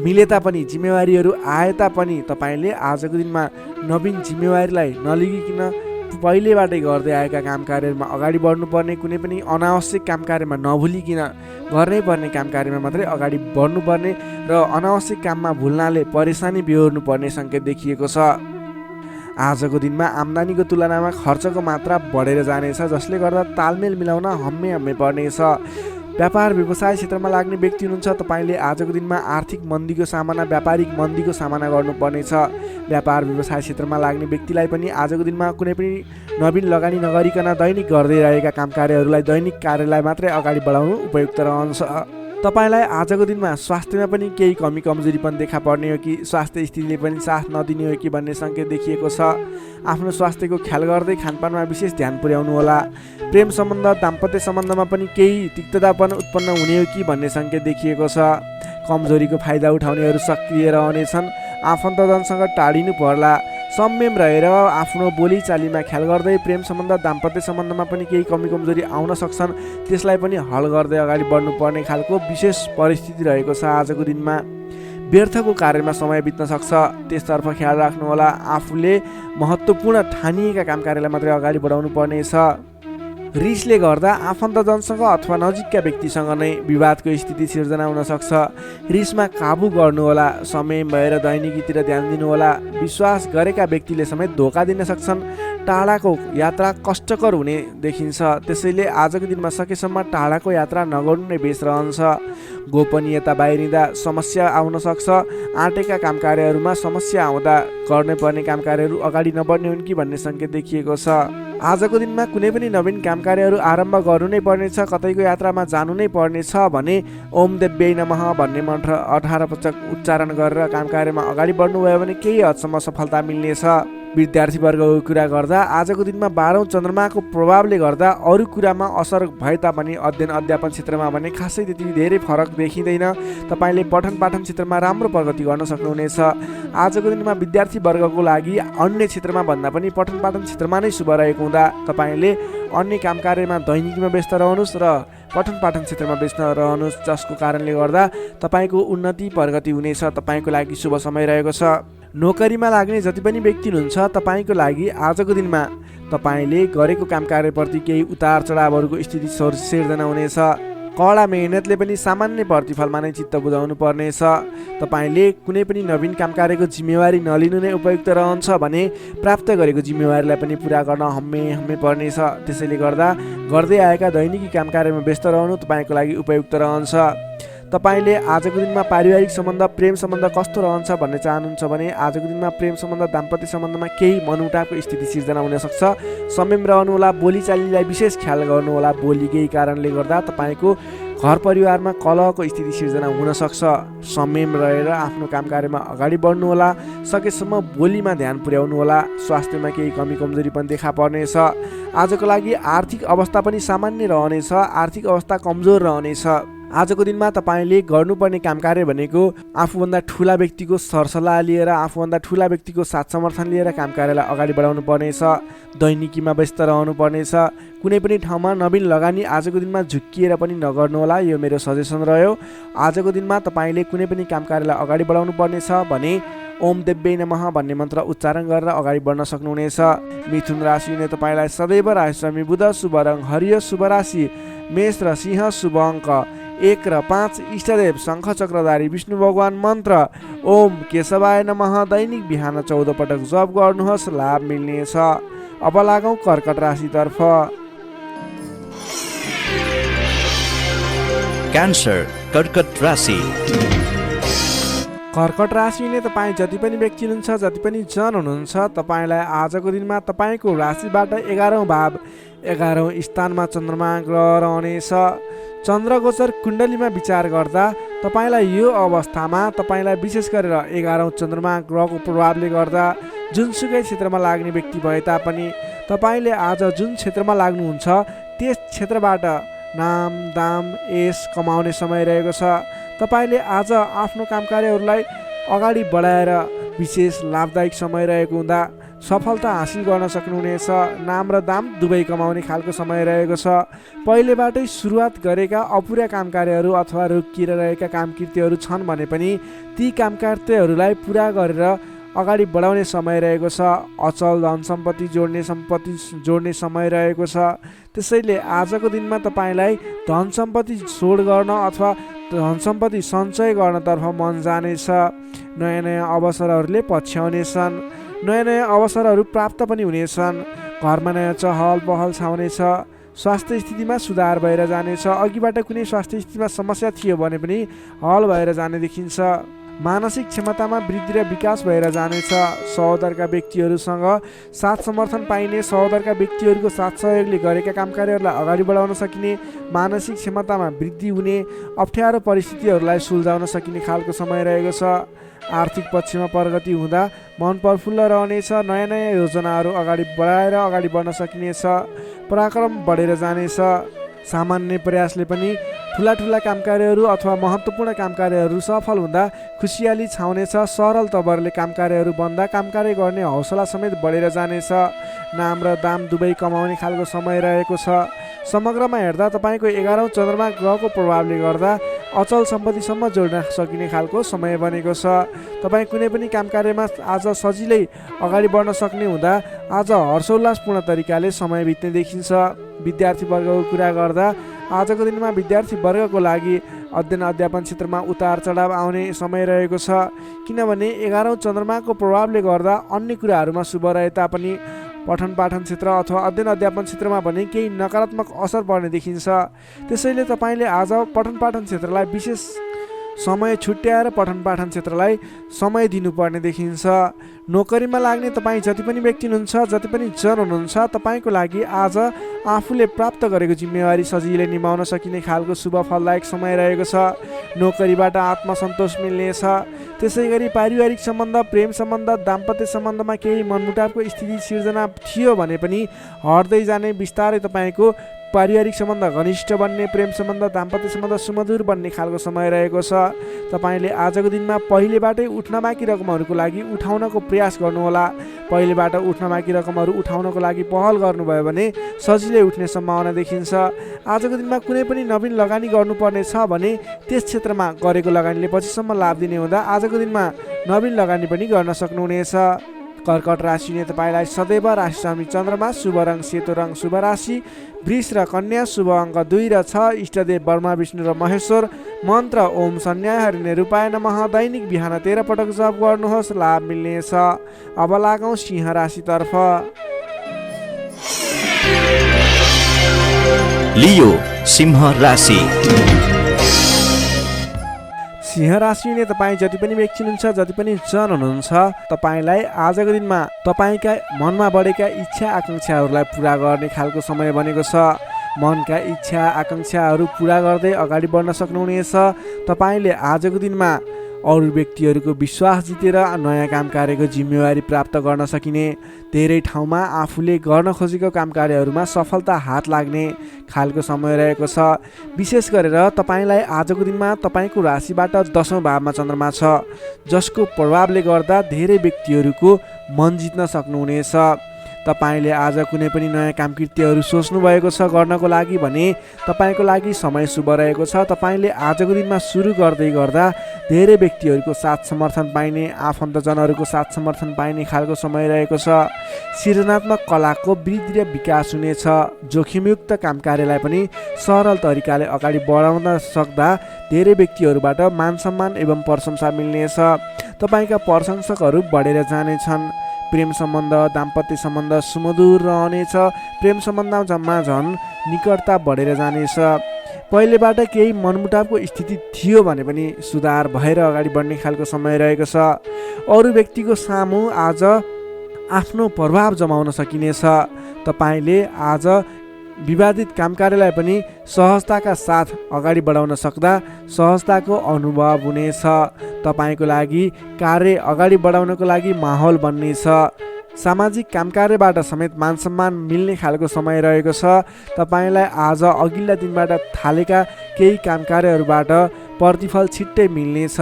मिले तापनि, जिम्मेवारीहरू आए तापनि तपाईँले आजको दिनमा नवीन जिम्मेवारीलाई नलिगिकन पहिलेबाटै गर्दै आएका काम कार्यहरूमा अगाडि बढ्नुपर्ने, कुनै पनि अनावश्यक काम कार्यमा नभुलिकन गर्नै पर्ने काम कार्यमा मात्रै अगाडि बढ्नुपर्ने र अनावश्यक काममा भुल्नाले परेसानी बेहोर्नु पर्ने सङ्केत देखिएको छ। आजको दिनमा आम्दानीको तुलनामा खर्चको मात्रा बढेर जानेछ, जसले गर्दा तालमेल मिलाउन हम्मे पर्नेछ। व्यापार व्यवसाय क्षेत्रमा लाग्ने व्यक्ति हुनुहुन्छ, तपाईँले आजको दिनमा आर्थिक मन्दीको सामना, व्यापारिक मन्दीको सामना गर्नुपर्नेछ। व्यापार व्यवसाय क्षेत्रमा लाग्ने व्यक्तिलाई पनि आजको दिनमा कुनै पनि नवीन लगानी नगरिकन दैनिक गर्दै रहेका काम कार्यहरूलाई, दैनिक कार्यलाई मात्रै अगाडि बढाउनु उपयुक्त रहन्छ। तपाईँलाई आजको दिनमा स्वास्थ्यमा पनि केही कमी कमजोरी पनि देखा पर्ने हो कि स्वास्थ्य स्थितिले पनि साथ नदिने हो कि भन्ने सङ्केत देखिएको छ। आफ्नो स्वास्थ्यको ख्याल गर्दै खानपानमा विशेष ध्यान पुर्याउनु होला। प्रेम सम्बन्ध, दाम्पत्य सम्बन्धमा पनि केही तिक्ततापन उत्पन्न हुने हो कि भन्ने सङ्केत देखिएको छ। कमजोरीको फाइदा उठाउनेहरू सक्रिय रहनेछन्। आफन्तजनसँग टाढिनु पर्ला। संयम रहेर आफ्नो बोलीचालीमा ख्याल गर्दै प्रेम सम्बन्ध, दाम्पत्य सम्बन्धमा पनि केही कमी कमजोरी आउन सक्छन्, त्यसलाई पनि हल गर्दै अगाडि बढ्नुपर्ने खालको विशेष परिस्थिति रहेको छ। आजको दिनमा व्यर्थको कार्यमा समय बित्न सक्छ, त्यसतर्फ ख्याल राख्नुहोला। आफूले महत्त्वपूर्ण ठानिएका काम कार्यलाई मात्रै अगाडि बढाउनु पर्नेछ। रिसले गर्दा आफन्तजनसँग अथवा नजिकका व्यक्तिसँग नै विवादको स्थिति सिर्जना हुन सक्छ। रिसमा काबु गर्नुहोला। समय भएर दैनिकीतिर ध्यान दिनुहोला। विश्वास गरेका व्यक्तिले समेत धोका दिन सक्छन्। टाढाको यात्रा कष्टकर हुने देखिन्छ, त्यसैले आजको दिनमा सकेसम्म टाढाको यात्रा नगर्नु नै बेस रहन्छ। गोपनीयता बाहिरिँदा समस्या आउन सक्छ। आँटेका काम कार्यहरूमा समस्या आउँदा गर्नै पर्ने काम कार्यहरू अगाडि नबढ्ने हुन् कि भन्ने सङ्केत देखिएको छ। आजको दिनमा कुनै पनि नवीन काम कार्यहरू आरम्भ गर्नु नै पर्नेछ, कतैको यात्रामा जानु नै पर्नेछ भने ओम देव्यै नमः भन्ने मन्त्र 18 पटक उच्चारण गरेर काम कार्यमा अगाडि बढ्नुभयो भने केही हदसम्म सफलता मिल्नेछ। विद्यार्थीवर्गको कुरा गर्दा आजको दिनमा 12औं चन्द्रमाको प्रभावले गर्दा अरू कुरामा असर भए तापनि अध्ययन अध्यापन क्षेत्रमा भने खासै त्यति धेरै फरक देखिँदैन। तपाईँले पठन पाठन क्षेत्रमा राम्रो प्रगति गर्न सक्नुहुनेछ। आजको दिनमा विद्यार्थीवर्गको लागि अन्य क्षेत्रमा भन्दा पनि पठन पाठन क्षेत्रमा नै शुभ रहेको हुँदा तपाईँले अन्य काम कार्यमा दैनिकीमा व्यस्त रहनुहोस् र पठन पाठन क्षेत्रमा व्यस्त रहनुहोस्, जसको कारणले गर्दा तपाईँको उन्नति प्रगति हुनेछ। तपाईँको लागि शुभ समय रहेको छ। नोकरीमा लाग्ने जति पनि व्यक्ति हुनुहुन्छ, तपाईँको लागि आजको दिनमा तपाईँले गरेको काम कार्यप्रति केही उतार चढावहरूको स्थिति सिर्जना हुनेछ। कडा मेहनतले पनि सामान्य प्रतिफलमा नै चित्त बुझाउनु पर्नेछ। तपाईँले कुनै पनि नवीन काम कार्यको जिम्मेवारी नलिनु नै उपयुक्त रहन्छ भने प्राप्त गरेको जिम्मेवारीलाई पनि पुरा गर्न हम्मे पर्नेछ। त्यसैले गर्दा गर्दै आएका दैनिकी काम कार्यमा व्यस्त रहनु तपाईँको लागि उपयुक्त रहन्छ। तपाईँले आजको दिनमा पारिवारिक सम्बन्ध प्रेम सम्बन्ध कस्तो रहन्छ भन्ने चाहनुहुन्छ भने आजको दिनमा प्रेम सम्बन्ध दाम्पत्य सम्बन्धमा केही मनमुटावको स्थिति सिर्जना हुन सक्छ। संयम रहनुहोला, बोलीचालीलाई विशेष ख्याल गर्नुहोला। बोलीकै कारणले गर्दा तपाईँको घर परिवारमा कलहको स्थिति सिर्जना हुन सक्छ। संयम रहेर आफ्नो काम कार्यमा अगाडि बढ्नुहोला। सकेसम्म बोलीमा ध्यान पुर्याउनुहोला। स्वास्थ्यमा केही कमी कमजोरी पनि देखा पर्नेछ। आजको लागि आर्थिक अवस्था पनि सामान्य रहनेछ। आर्थिक अवस्था कमजोर रहनेछ। आजको दिनमा तपाईँले गर्नुपर्ने काम कार्य भनेको आफूभन्दा ठुला व्यक्तिको सरसल्लाह लिएर, आफूभन्दा ठुला व्यक्तिको साथ समर्थन लिएर काम कार्यलाई अगाडि बढाउनु पर्नेछ। दैनिकीमा व्यस्त रहनु पर्नेछ। कुनै पनि ठाउँमा नवीन लगानी आजको दिनमा झुक्किएर पनि नगर्नुहोला। यो मेरो सजेसन रह्यो। आजको दिनमा तपाईँले कुनै पनि काम कार्यलाई अगाडि बढाउनु पर्नेछ भने ओम देव्यै नमः भन्ने मन्त्र उच्चारण गरेर अगाडि बढ्न सक्नुहुनेछ। मिथुन राशिले तपाईँलाई सदैव राशिस्वामी बुध, शुभ रङ हरियो, शुभ राशि मेष र सिंह, शुभ अङ्क 1 र 5, इष्टदेव शङ्ख चक्रधारी विष्णु भगवान, मन्त्र ओम केशवाय नमः दैनिक बिहान 14 पटक जप गर्नुहोस्, लाभ मिल्नेछ। अब लागौँ कर्कट राशितर्फ। क्यान्सर कर्कट राशि। कर्कट राशिले तपाईँ जति पनि व्यक्ति हुनुहुन्छ, जति पनि जन हुनुहुन्छ, तपाईँलाई आजको दिनमा तपाईँको राशिबाट 11औं भाव 11औं स्थानमा चन्द्रमा ग्रह रहनेछ। चन्द्रगोचर कुण्डलीमा विचार गर्दा तपाईँलाई यो अवस्थामा तपाईँलाई विशेष गरेर 11औं चन्द्रमा ग्रहको प्रभावले गर्दा जुनसुकै क्षेत्रमा लाग्ने व्यक्ति भए तापनि तपाईँले आज जुन क्षेत्रमा लाग्नुहुन्छ त्यस क्षेत्रबाट नाम दाम यश कमाउने समय रहेको छ। तपाईँले आज आफ्नो काम कार्यहरूलाई अगाडि बढाएर विशेष लाभदायक समय रहेको हुँदा सफलता हासिल गर्न सक्नुहुनेछ। नाम र दाम दुवै कमाउने खालको समय रहेको छ। पहिलेबाटै सुरुवात गरेका अपुरा काम कार्यहरू अथवा रोकिएर रहेका काम कृत्यहरू छन् भने पनि ती काम कार्यहरूलाई पुरा गरेर अगाडि बढाउने समय रहेको छ। अचल धन सम्पत्ति जोड्ने समय रहेको छ। त्यसैले आजको दिनमा तपाईँलाई धन सम्पत्ति जोड गर्न अथवा धन सम्पत्ति सञ्चय गर्नतर्फ मन जानेछ। नयाँ नयाँ अवसरहरूले पछ्याउनेछन्। नयाँ नयाँ अवसरहरू प्राप्त पनि हुनेछन्। घरमा नयाँ चहल पहल छाउनेछ। स्वास्थ्य स्थितिमा सुधार भएर जानेछ। अघिबाट कुनै स्वास्थ्य स्थितिमा समस्या थियो भने पनि हल भएर जाने देखिन्छ। मानसिक क्षमतामा वृद्धि र विकास भएर जानेछ। सहोदरका व्यक्तिहरूसँग साथ समर्थन पाइने, सहोदरका व्यक्तिहरूको साथ सहयोगले गरेका काम कार्यहरूलाई अगाडि बढाउन सकिने, मानसिक क्षमतामा वृद्धि हुने, अप्ठ्यारो परिस्थितिहरूलाई सुल्झाउन सकिने खालको समय रहेको छ। आर्थिक पक्षमा प्रगति हुँदा मन प्रफुल्ल रहनेछ। नयाँ नयाँ योजनाहरू अगाडि बढाएर अगाडि बढ्न सकिनेछ। पराक्रम बढेर जानेछ। सामान्य प्रयासले पनि ठुला ठुला काम कार्यहरू अथवा महत्त्वपूर्ण काम कार्यहरू सफल हुँदा खुसियाली छाउनेछ। सरल तवरले काम कार्यहरू बन्दा काम कार्य गर्ने हौसला समेत बढेर जानेछ। नाम र दाम दुवै कमाउने खालको समय रहेको छ। समग्रमा हेर्दा तपाईँको 11औं चन्द्रमा ग्रहको प्रभावले गर्दा अचल सम्पत्तिसम्म जोड्न सकिने खालको समय बनेको छ। तपाईँ कुनै पनि काम कार्यमा आज सजिलै अगाडि बढ्न सक्ने हुँदा आज हर्षोल्लासपूर्ण तरिकाले समय बित्ने देखिन्छ। विद्यार्थी वर्गको कुरा गर्दा आजको दिनमा विद्यार्थी वर्गको लागि अध्ययन अध्यापन क्षेत्रमा उतार चढाव आउने समय रहेको छ। किनभने 11औं चन्द्रमाको प्रभावले गर्दा अन्य कुराहरूमा शुभ रहे तापनि पठन पाठन क्षेत्र अथवा अध्ययन अध्यापन क्षेत्रमा भने केही नकारात्मक असर पर्ने देखिन्छ। त्यसैले तपाईँले आज पठन पाठन क्षेत्रलाई विशेष समय छुट्याएर पठन पाठन क्षेत्रलाई समय दिनुपर्ने देखिन्छ। नोकरीमा लाग्ने तपाईँ जति पनि व्यक्ति हुनुहुन्छ, जति पनि जन हुनुहुन्छ, तपाईँको लागि आज आफूले प्राप्त गरेको जिम्मेवारी सजिलै निभाउन सकिने खालको शुभ फलदायक समय रहेको छ। नोकरीबाट आत्मसन्तोष मिल्नेछ। त्यसै गरी पारिवारिक सम्बन्ध, प्रेम सम्बन्ध, दाम्पत्य सम्बन्धमा केही मनमुटावको स्थिति सिर्जना थियो भने पनि हट्दै जाने, बिस्तारै तपाईँको पारिवारिक सम्बन्ध घनिष्ठ बन्ने, प्रेम सम्बन्ध, दाम्पत्य सम्बन्ध सुमधुर बन्ने खालको समय रहेको छ। तपाईँले आजको दिनमा पहिलेबाटै उठ्न बाँकी रकमहरूको लागि उठाउनको प्रयास गर्नुहोला। पहिलेबाट उठ्न बाँकी रकमहरू उठाउनको लागि पहल गर्नुभयो भने सजिलै उठ्ने सम्भावना देखिन्छ। आजको दिनमा कुनै पनि नवीन लगानी गर्नुपर्ने छ भने त्यस क्षेत्रमा गरेको लगानीले पछिसम्म लाभ दिने हुँदा आजको दिनमा नवीन लगानी पनि गर्न सक्नुहुनेछ। कर्कट राशि हुने तपाईँलाई सदैव राशि स्वामी चन्द्रमा, शुभ रङ सेतो रङ, शुभ राशि। वृष र कन्या शुभ अङ्क 2 र 6, इष्टदेव ब्रह्मा विष्णु र महेश्वर। मन्त्र ओम सन्न्याय हरिणे रूपाय नमः। दैनिक बिहान 13 पटक जप गर्नुहोस्, लाभ मिल्नेछ। अब लागौँ सिंह राशितर्फ। लियो सिंह राशि। सिंह राशि हुने तपाईँ जति पनि व्यक्ति हुनुहुन्छ, जति पनि जन हुनुहुन्छ, तपाईँलाई आजको दिनमा तपाईँका मनमा बढेका इच्छा आकाङ्क्षाहरूलाई पुरा गर्ने खालको समय बनेको छ। मनका इच्छा आकाङ्क्षाहरू पुरा गर्दै अगाडि बढ्न सक्नुहुनेछ। तपाईँले आजको दिनमा अरू व्यक्तिहरूको विश्वास जितेर नयाँ काम कार्यको जिम्मेवारी प्राप्त गर्न सकिने, धेरै ठाउँमा आफूले गर्न खोजेको काम कार्यहरूमा सफलता हात लाग्ने खालको समय रहेको छ। विशेष गरेर तपाईँलाई आजको दिनमा तपाईँको राशिबाट 10औँ भावमा चन्द्रमा छ, जसको प्रभावले गर्दा धेरै व्यक्तिहरूको मन जित्न सक्नुहुनेछ। तपाईँले आज कुनै पनि नयाँ काम कृत्यहरू सोच्नु भएको छ गर्नको लागि भने तपाईँको लागि समय शुभ रहेको छ। तपाईँले आजको दिनमा सुरु गर्दै गर्दा धेरै व्यक्तिहरूको साथ समर्थन पाइने, आफन्तजनहरूको साथ समर्थन पाइने खालको समय रहेको छ। सृजनात्मक कलाको वृद्धि र विकास हुनेछ। जोखिमयुक्त काम कार्यलाई पनि सरल तरिकाले अगाडि बढाउन सक्दा धेरै व्यक्तिहरूबाट मान सम्मान एवं प्रशंसा मिल्नेछ। तपाईँका प्रशंसकहरू बढेर जानेछन्। प्रेम सम्बन्ध, दाम्पत्य सम्बन्ध सुमधुर रहनेछ। प्रेम सम्बन्धमा झन् निकटता बढेर जानेछ। पहिलेबाट केही मनमुटावको स्थिति थियो भने पनि सुधार भएर अगाडि बढ्ने खालको समय रहेको छ। अरू व्यक्तिको सामु आज आफ्नो प्रभाव जमाउन सकिनेछ। तपाईँले आज विवादित काम कार्यलाई पनि सहजताका साथ अगाडि बढाउन सक्दा सहजताको अनुभव हुनेछ। तपाईँको लागि कार्य अगाडि बढाउनको लागि माहौल बन्नेछ। सामाजिक काम कार्यबाट समेत मान सम्मान मिल्ने खालको समय रहेको छ। तपाईँलाई आज अघिल्ला दिनबाट थालेका केही काम कार्यहरूबाट प्रतिफल छिट्टै मिल्नेछ।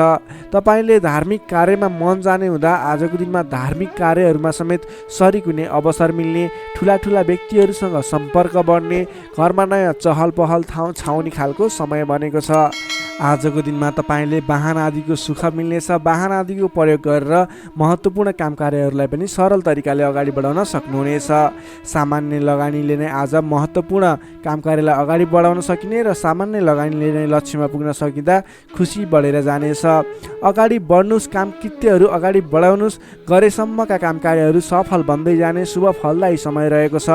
तपाईँले धार्मिक कार्यमा मन जाने हुँदा आजको दिनमा धार्मिक कार्यहरूमा समेत सरिक हुने अवसर मिल्ने, ठुला ठुला व्यक्तिहरूसँग सम्पर्क बढ्ने, घरमा नयाँ चहल पहल छाउने खालको समय बनेको छ। आजको दिनमा तपाईँले वाहन आदिको सुख मिल्नेछ। वाहन आदिको प्रयोग गरेर महत्त्वपूर्ण काम कार्यहरूलाई पनि सरल तरिकाले अगाडि बढाउन सक्नुहुनेछ। सामान्य लगानीले नै आज महत्त्वपूर्ण काम कार्यलाई अगाडि बढाउन सकिने र सामान्य लगानीले नै लक्ष्यमा पुग्न सकिँदा खुसी बढेर जानेछ। अगाडि बढ्नुहोस्, काम कृत्यहरू अगाडि बढाउनुहोस्, गरेसम्मका काम कार्यहरू सफल बन्दै जाने शुभ फलदायी समय रहेको छ।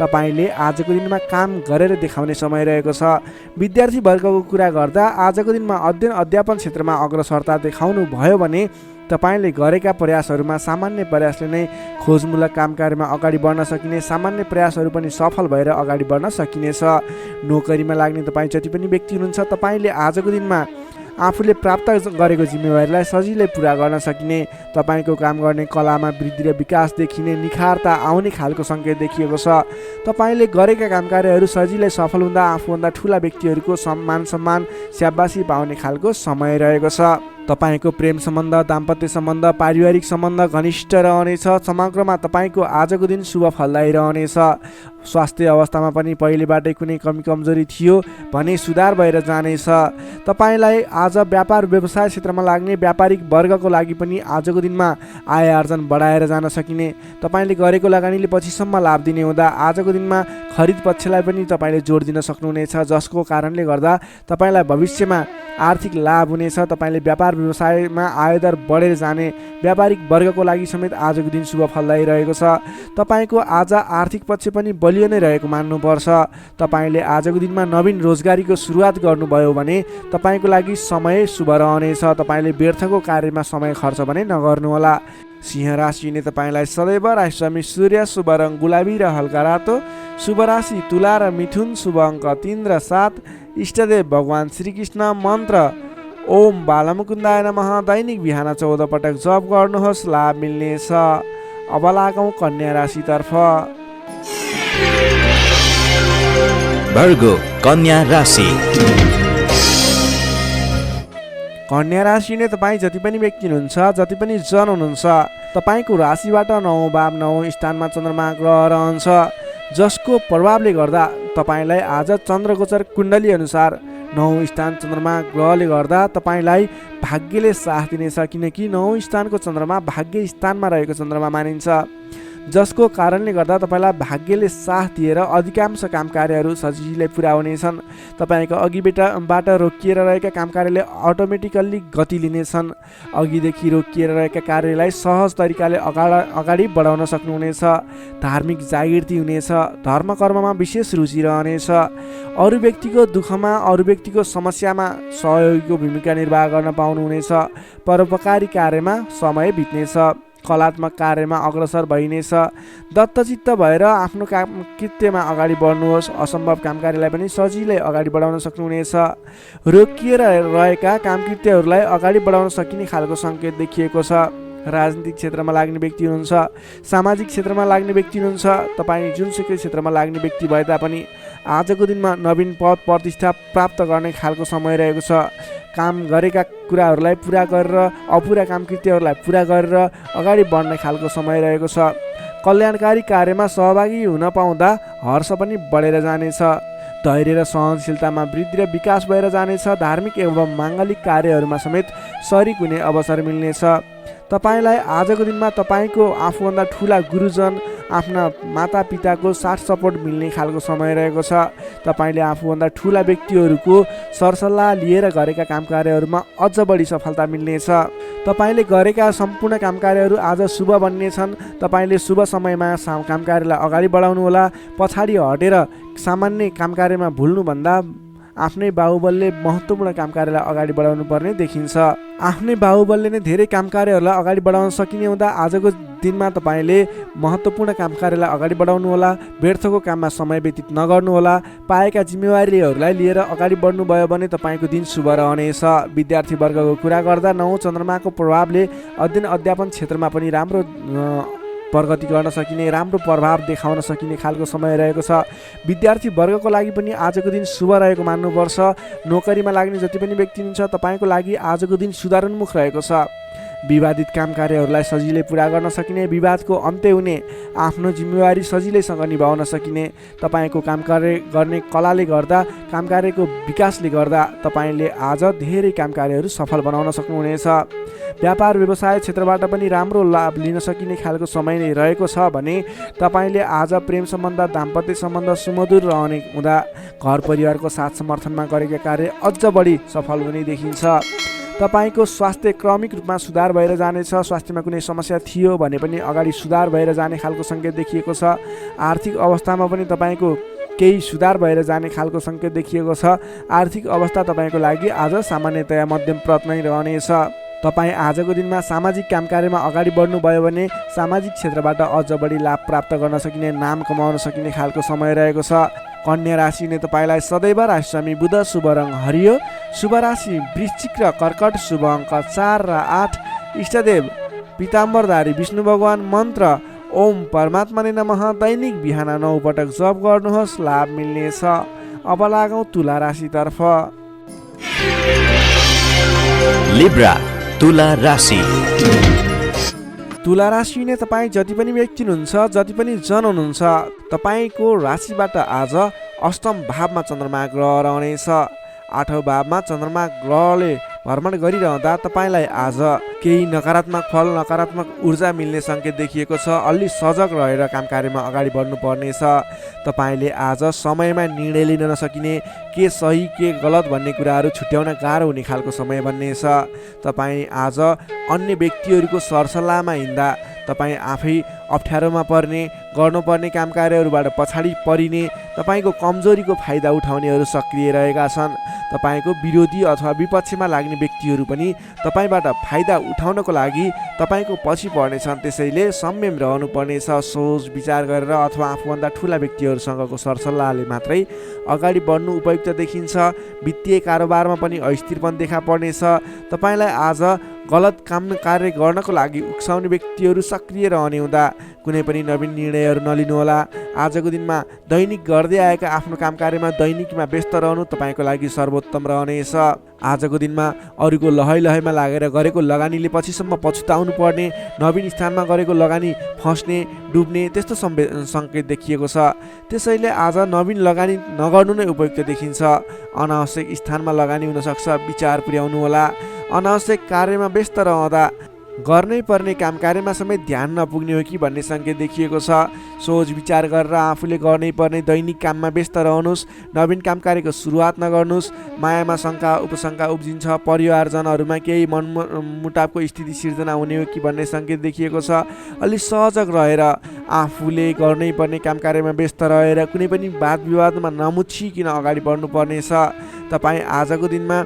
तपाईँले आजको दिनमा काम गरेर देखाउने समय रहेको छ। विद्यार्थी वर्गको कुरा गर्दा आजको दिनमा अध्ययन अध्यापन क्षेत्रमा अग्रसरता देखाउनु भयो भने तपाईँले गरेका प्रयासहरूमा सामान्य प्रयासले नै खोजमूलक काम कार्यमा अगाडि बढ्न सकिने, सामान्य प्रयासहरू पनि सफल भएर अगाडि बढ्न सकिनेछ। नोकरीमा लाग्ने तपाईँ जति पनि व्यक्ति हुनुहुन्छ, तपाईँले आजको दिनमा आफूले प्राप्त गरेको जिम्मेवारीलाई सजिलै पुरा गर्न सकिने, तपाईँको काम गर्ने कलामा वृद्धि र विकास देखिने, निखारता आउने खालको सङ्केत देखिएको छ। तपाईँले गरेका काम कार्यहरू सजिलै सफल हुँदा आफूभन्दा ठुला व्यक्तिहरूको सम्मान स्याबासी पाउने खालको समय रहेको छ। तपाईँको प्रेम सम्बन्ध, दाम्पत्य सम्बन्ध, पारिवारिक सम्बन्ध घनिष्ठ रहनेछ। समग्रमा तपाईँको आजको दिन शुभ फलदायी रहनेछ। स्वास्थ्य अवस्थामा पनि पहिलेबाटै कुनै कमी कमजोरी थियो भने सुधार भएर जानेछ। तपाईँलाई आज व्यापार व्यवसाय क्षेत्रमा लाग्ने व्यापारिक वर्गको लागि पनि आजको दिनमा आय आर्जन बढाएर जान सकिने, तपाईँले गरेको लगानीले पछिसम्म लाभ दिने हुँदा आजको दिनमा खरिद पक्षलाई पनि तपाईँले जोड दिन सक्नुहुनेछ, जसको कारणले गर्दा तपाईँलाई भविष्यमा आर्थिक लाभ हुनेछ। तपाईँले व्यापार व्यवसायमा आयदर बढेर जाने, व्यापारिक वर्गको लागि समेत आजको दिन शुभ फलदायी रहेको छ। तपाईँको आज आर्थिक पक्ष पनि बलियो नै रहेको मान्नुपर्छ। तपाईँले आजको दिनमा नवीन रोजगारीको सुरुवात गर्नुभयो भने तपाईँको लागि समय शुभ रहनेछ। तपाईँले व्यर्थको कार्यमा समय खर्च भने नगर्नुहोला। सिंह राशि हुने तपाईँलाई सदैव राशिस्वामी सूर्य, शुभ रङ गुलाबी र हल्का रातो, शुभ राशि तुला र मिथुन, शुभ अङ्क 3 र 7, इष्टदेव भगवान श्रीकृष्ण। मन्त्र ओम बालमुकुन्दाय नमः। दैनिक बिहान 14 पटक जप गर्नुहोस्, लाभ मिल्नेछ। अब लागौँ कन्या राशितर्फ। वर्गो कन्या राशि। कन्या राशि नै तपाईँ जति पनि व्यक्ति हुनुहुन्छ, जति पनि जन हुनुहुन्छ, तपाईँको राशिबाट 9औँ भाव 9औँ स्थानमा चन्द्रमा ग्रह रहन्छ, जसको प्रभावले गर्दा तपाईँलाई आज चन्द्रगोचर कुण्डली अनुसार 9 स्थान चन्द्रमा ग्रहले गर्दा तपाईँलाई भाग्यले साथ दिनेछ, किनकि 9 स्थानको चन्द्रमा भाग्य स्थानमा रहेको चन्द्रमा मानिन्छ, जसको कारणले गर्दा तपाईँलाई भाग्यले साथ दिएर अधिकांश काम कार्यहरू सजिलै पुरा हुनेछन्। तपाईँको अघिबाट रोकिएर रहेका काम कार्यले अटोमेटिकल्ली गति लिनेछन्। अघिदेखि रोकिएर रहेका कार्यलाई सहज तरिकाले अगाडि बढाउन सक्नुहुनेछ। धार्मिक जागृति हुनेछ। धर्म कर्ममा विशेष रुचि रहनेछ। अरू व्यक्तिको दुःखमा, अरू व्यक्तिको समस्यामा सहयोगीको भूमिका निर्वाह गर्न पाउनुहुनेछ। परोपकारी कार्यमा समय बित्नेछ। कलात्मक कार्यमा अग्रसर भइनेछ। दत्तचित्त भएर आफ्नो काम कृत्यमा अगाडि बढ्नुहोस्। असम्भव काम कार्यलाई पनि सजिलै अगाडि बढाउन सक्नुहुनेछ। रोकिएर रहेका कामकृत्यहरूलाई अगाडि बढाउन सकिने खालको सङ्केत देखिएको छ। राजनीतिक क्षेत्रमा लाग्ने व्यक्ति हुनुहुन्छ, सामाजिक क्षेत्रमा लाग्ने व्यक्ति हुनुहुन्छ, तपाईँ जुनसुकै क्षेत्रमा लाग्ने व्यक्ति भए तापनि आजको दिनमा नवीन पद प्रतिष्ठा प्राप्त गर्ने खालको समय रहेको छ। काम गरेका कुराहरूलाई पुरा गरेर अपुरा कामकृत्यहरूलाई पुरा गरेर अगाडि बढ्ने खालको समय रहेको छ। कल्याणकारी कार्यमा सहभागी हुन पाउँदा हर्ष पनि बढेर जानेछ। धैर्य र सहनशीलतामा वृद्धि र विकास भएर जानेछ। धार्मिक एवं माङ्गलिक कार्यहरूमा समेत सरिक हुने अवसर मिल्नेछ। तपाईँलाई आजको दिनमा तपाईँको आफूभन्दा ठुला गुरुजन, आफ्ना मातापिताको साथ सपोर्ट मिल्ने खालको समय रहेको छ। तपाईँले आफूभन्दा ठुला व्यक्तिहरूको सरसल्लाह लिएर गरेका काम कार्यहरूमा अझ बढी सफलता मिल्नेछ। तपाईँले गरेका सम्पूर्ण काम कार्यहरू आज शुभ बन्नेछन्। तपाईँले शुभ समयमा काम कार्यलाई अगाडि बढाउनुहोला। पछाडि हटेर सामान्य काम कार्यमा भुल्नुभन्दा आफ्नै बाहुबलले महत्त्वपूर्ण काम कार्यलाई अगाडि बढाउनु पर्ने देखिन्छ। आफ्नै बाहुबलले नै धेरै काम कार्यहरूलाई अगाडि बढाउन सकिने हुँदा आजको दिनमा तपाईँले महत्त्वपूर्ण काम कार्यलाई अगाडि बढाउनुहोला। व्यर्थको काममा समय व्यतीत नगर्नुहोला। पाएका जिम्मेवारीहरूलाई लिएर अगाडि बढ्नुभयो भने तपाईँको दिन शुभ रहनेछ। विद्यार्थी वर्गको कुरा गर्दा 9 चन्द्रमाको प्रभावले अध्ययन अध्यापन क्षेत्रमा पनि राम्रो प्रगति गर्न सकिने, राम्रो प्रभाव देखाउन सकिने खालको समय रहेको छ। विद्यार्थी वर्गको लागि पनि आजको दिन शुभ रहेको मान्नुपर्छ। नोकरीमा लाग्ने जति पनि व्यक्ति हुनुहुन्छ तपाईँको लागि आजको दिन सुधारोन्मुख रहेको छ। विवादित काम कार्यहरूलाई सजिलै पुरा गर्न सकिने, विवादको अन्त्य हुने, आफ्नो जिम्मेवारी सजिलैसँग निभाउन सकिने, तपाईँको काम कार्य गर्ने कलाले गर्दा, काम कार्यको विकासले गर्दा तपाईँले आज धेरै काम कार्यहरू सफल बनाउन सक्नुहुनेछ। व्यापार व्यवसाय क्षेत्रबाट पनि राम्रो लाभ लिन सकिने खालको समय नै रहेको छ भने तपाईँले आज प्रेम सम्बन्ध, दाम्पत्य सम्बन्ध सुमधुर रहने हुँदा घर परिवारको साथ समर्थनमा गरेका कार्य अझ बढी सफल हुने देखिन्छ। तपाईँको स्वास्थ्य क्रमिक रूपमा सुधार भएर जानेछ। स्वास्थ्यमा कुनै समस्या थियो भने पनि अगाडि सुधार भएर जाने खालको सङ्केत देखिएको छ। आर्थिक अवस्थामा पनि तपाईँको केही सुधार भएर जाने खालको सङ्केत देखिएको छ। आर्थिक अवस्था तपाईँको लागि आज सामान्यतया मध्यमप्रद नै रहनेछ। तपाईँ आजको दिनमा सामाजिक काम कार्यमा अगाडि बढ्नुभयो भने सामाजिक क्षेत्रबाट अझ बढी लाभ प्राप्त गर्न सकिने, नाम कमाउन सकिने खालको समय रहेको छ। कन्या राशिले तपाईँलाई सदैव राशिस्वामी बुध, शुभ रङ हरियो, शुभ राशि वृश्चिक र कर्कट, शुभ अङ्क 4 र 8, इष्टदेव पीताम्बरधारी विष्णु भगवान, मन्त्र ओम परमात्मा नै नमः। दैनिक बिहान 9 पटक जप गर्नुहोस्, लाभ मिल्नेछ। अब लागौँ तुला राशितर्फ। लिब्रा तुला राशि। तुला राशि नै तपाईँ जति पनि व्यक्ति हुनुहुन्छ, जति पनि जन हुनुहुन्छ, तपाईँको राशिबाट आज अष्टम भावमा चन्द्रमा ग्रह रहनेछ। 8औं भावमा चन्द्रमा ग्रहले भ्रमण गरिरहँदा तपाईँलाई आज केही नकारात्मक फल, नकारात्मक ऊर्जा मिल्ने सङ्केत देखिएको छ। अलि सजग रहेर काम कार्यमा अगाडि बढ्नुपर्नेछ। तपाईँले आज समयमा निर्णय लिन नसकिने, के सही के गलत भन्ने कुराहरू छुट्याउन गाह्रो हुने खालको समय बन्नेछ। तपाईँ आज अन्य व्यक्तिहरूको सरसल्लाहमा हिँड्दा तपाईँ आफै अप्ठ्यारोमा पर्ने, गर्नुपर्ने काम कार्यहरूबाट पछाडि परिने, तपाईँको कमजोरीको फाइदा उठाउनेहरू सक्रिय रहेका छन्। तपाईँको विरोधी अथवा विपक्षमा लाग्ने व्यक्तिहरू पनि तपाईँबाट फाइदा उठाउनको लागि तपाईँको पछि पर्नेछन्। त्यसैले संयम रहनुपर्नेछ। सोच विचार गरेर अथवा आफूभन्दा ठुला व्यक्तिहरूसँगको सरसल्लाहले मात्रै अगाडि बढ्नु उपयुक्त देखिन्छ। वित्तीय कारोबारमा पनि अस्थिरपन देखा पर्नेछ। तपाईँलाई आज गलत काम कार्य गर्नको लागि उक्साउने व्यक्तिहरू सक्रिय रहने हुँदा कुनै पनि नवीन निर्णयहरू नलिनुहोला। आजको दिनमा दैनिक गर्दै आएका आफ्नो काम कार्यमा दैनिकमा व्यस्त रहनु तपाईँको लागि सर्वोत्तम रहनेछ। आजको दिनमा अरूको लहैमा लागेर गरेको लगानीले पछिसम्म पछुताउनु पर्ने, नवीन स्थानमा गरेको लगानी फस्ने, डुब्ने त्यस्तो सङ्केत देखिएको छ। त्यसैले आज नवीन लगानी नगर्नु नै उपयुक्त देखिन्छ। अनावश्यक स्थानमा लगानी हुनसक्छ, विचार पुर्याउनु होला। अनावश्यक कार्यमा व्यस्त रहँदा गर्नै पर्ने काम कार्यमा समेत ध्यान नपुग्ने हो कि भन्ने सङ्केत देखिएको छ। सोच विचार गरेर आफूले गर्नै पर्ने दैनिक काममा व्यस्त रहनुहोस्। नवीन काम कार्यको सुरुवात नगर्नुहोस्। मायामा शङ्का उपशङ्का उब्जिन्छ। परिवारजनहरूमा केही मनमुटावको स्थिति सिर्जना हुने हो कि भन्ने सङ्केत देखिएको छ। अलि सहजग रहेर आफूले गर्नै पर्ने काम कार्यमा व्यस्त रहेर कुनै पनि वाद विवादमा नमुछिकन अगाडि बढ्नुपर्नेछ। तपाईँ आजको दिनमा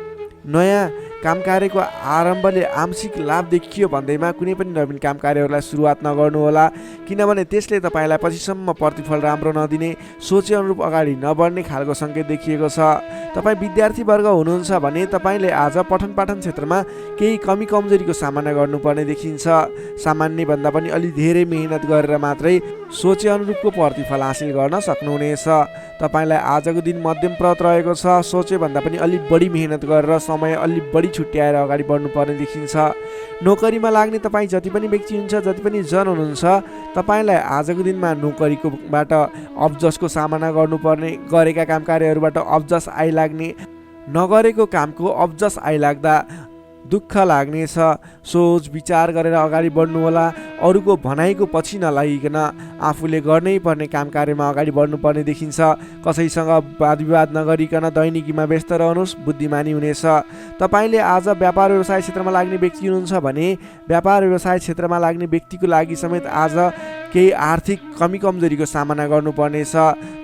नयाँ काम कार्यको आरम्भले आंशिक लाभ देखियो भन्दैमा कुनै पनि नवीन काम कार्यहरूलाई सुरुवात नगर्नुहोला, किनभने त्यसले तपाईँलाई पछिसम्म प्रतिफल राम्रो नदिने, सोचे अनुरूप अगाडि नबढ्ने खालको सङ्केत देखिएको छ। तपाईँ विद्यार्थीवर्ग हुनुहुन्छ भने तपाईँले आज पठन पाठन क्षेत्रमा केही कमी कमजोरीको सामना गर्नुपर्ने देखिन्छ। सामान्यभन्दा पनि अलि धेरै मेहनत गरेर मात्रै सोचे अनुरूपको प्रतिफल हासिल गर्न सक्नुहुनेछ। तपाईँलाई आजको दिन मध्यमप्रद रहेको छ। सोचे भन्दा पनि अलि बढी मेहनत गरेर समय अलि बढी छुट्याएर अगाडि बढ्नुपर्ने देखिन्छ। नोकरीमा लाग्ने तपाईँ जति पनि व्यक्ति हुन्छ, जति पनि जन हुनुहुन्छ, तपाईँलाई आजको दिनमा नोकरीकोबाट अब्जसको सामना गर्नुपर्ने, गरेका काम कार्यहरूबाट अब्जस आइलाग्ने, नगरेको कामको अब्जस आइलाग्दा दुःख लाग्नेछ। सोच विचार गरेर अगाडि बढ्नुहोला। अरूको भनाइको पछि नलागिकन आफूले गर्नै पर्ने काम कार्यमा अगाडि बढ्नुपर्ने देखिन्छ। कसैसँग वाद विवाद नगरिकन दैनिकीमा व्यस्त रहनुहोस्, बुद्धिमानी हुनेछ। तपाईँले आज व्यापार व्यवसाय क्षेत्रमा लाग्ने व्यक्ति हुनुहुन्छ भने व्यापार व्यवसाय क्षेत्रमा लाग्ने व्यक्तिको लागि समेत आज केही आर्थिक कमी कमजोरीको सामना गर्नुपर्नेछ।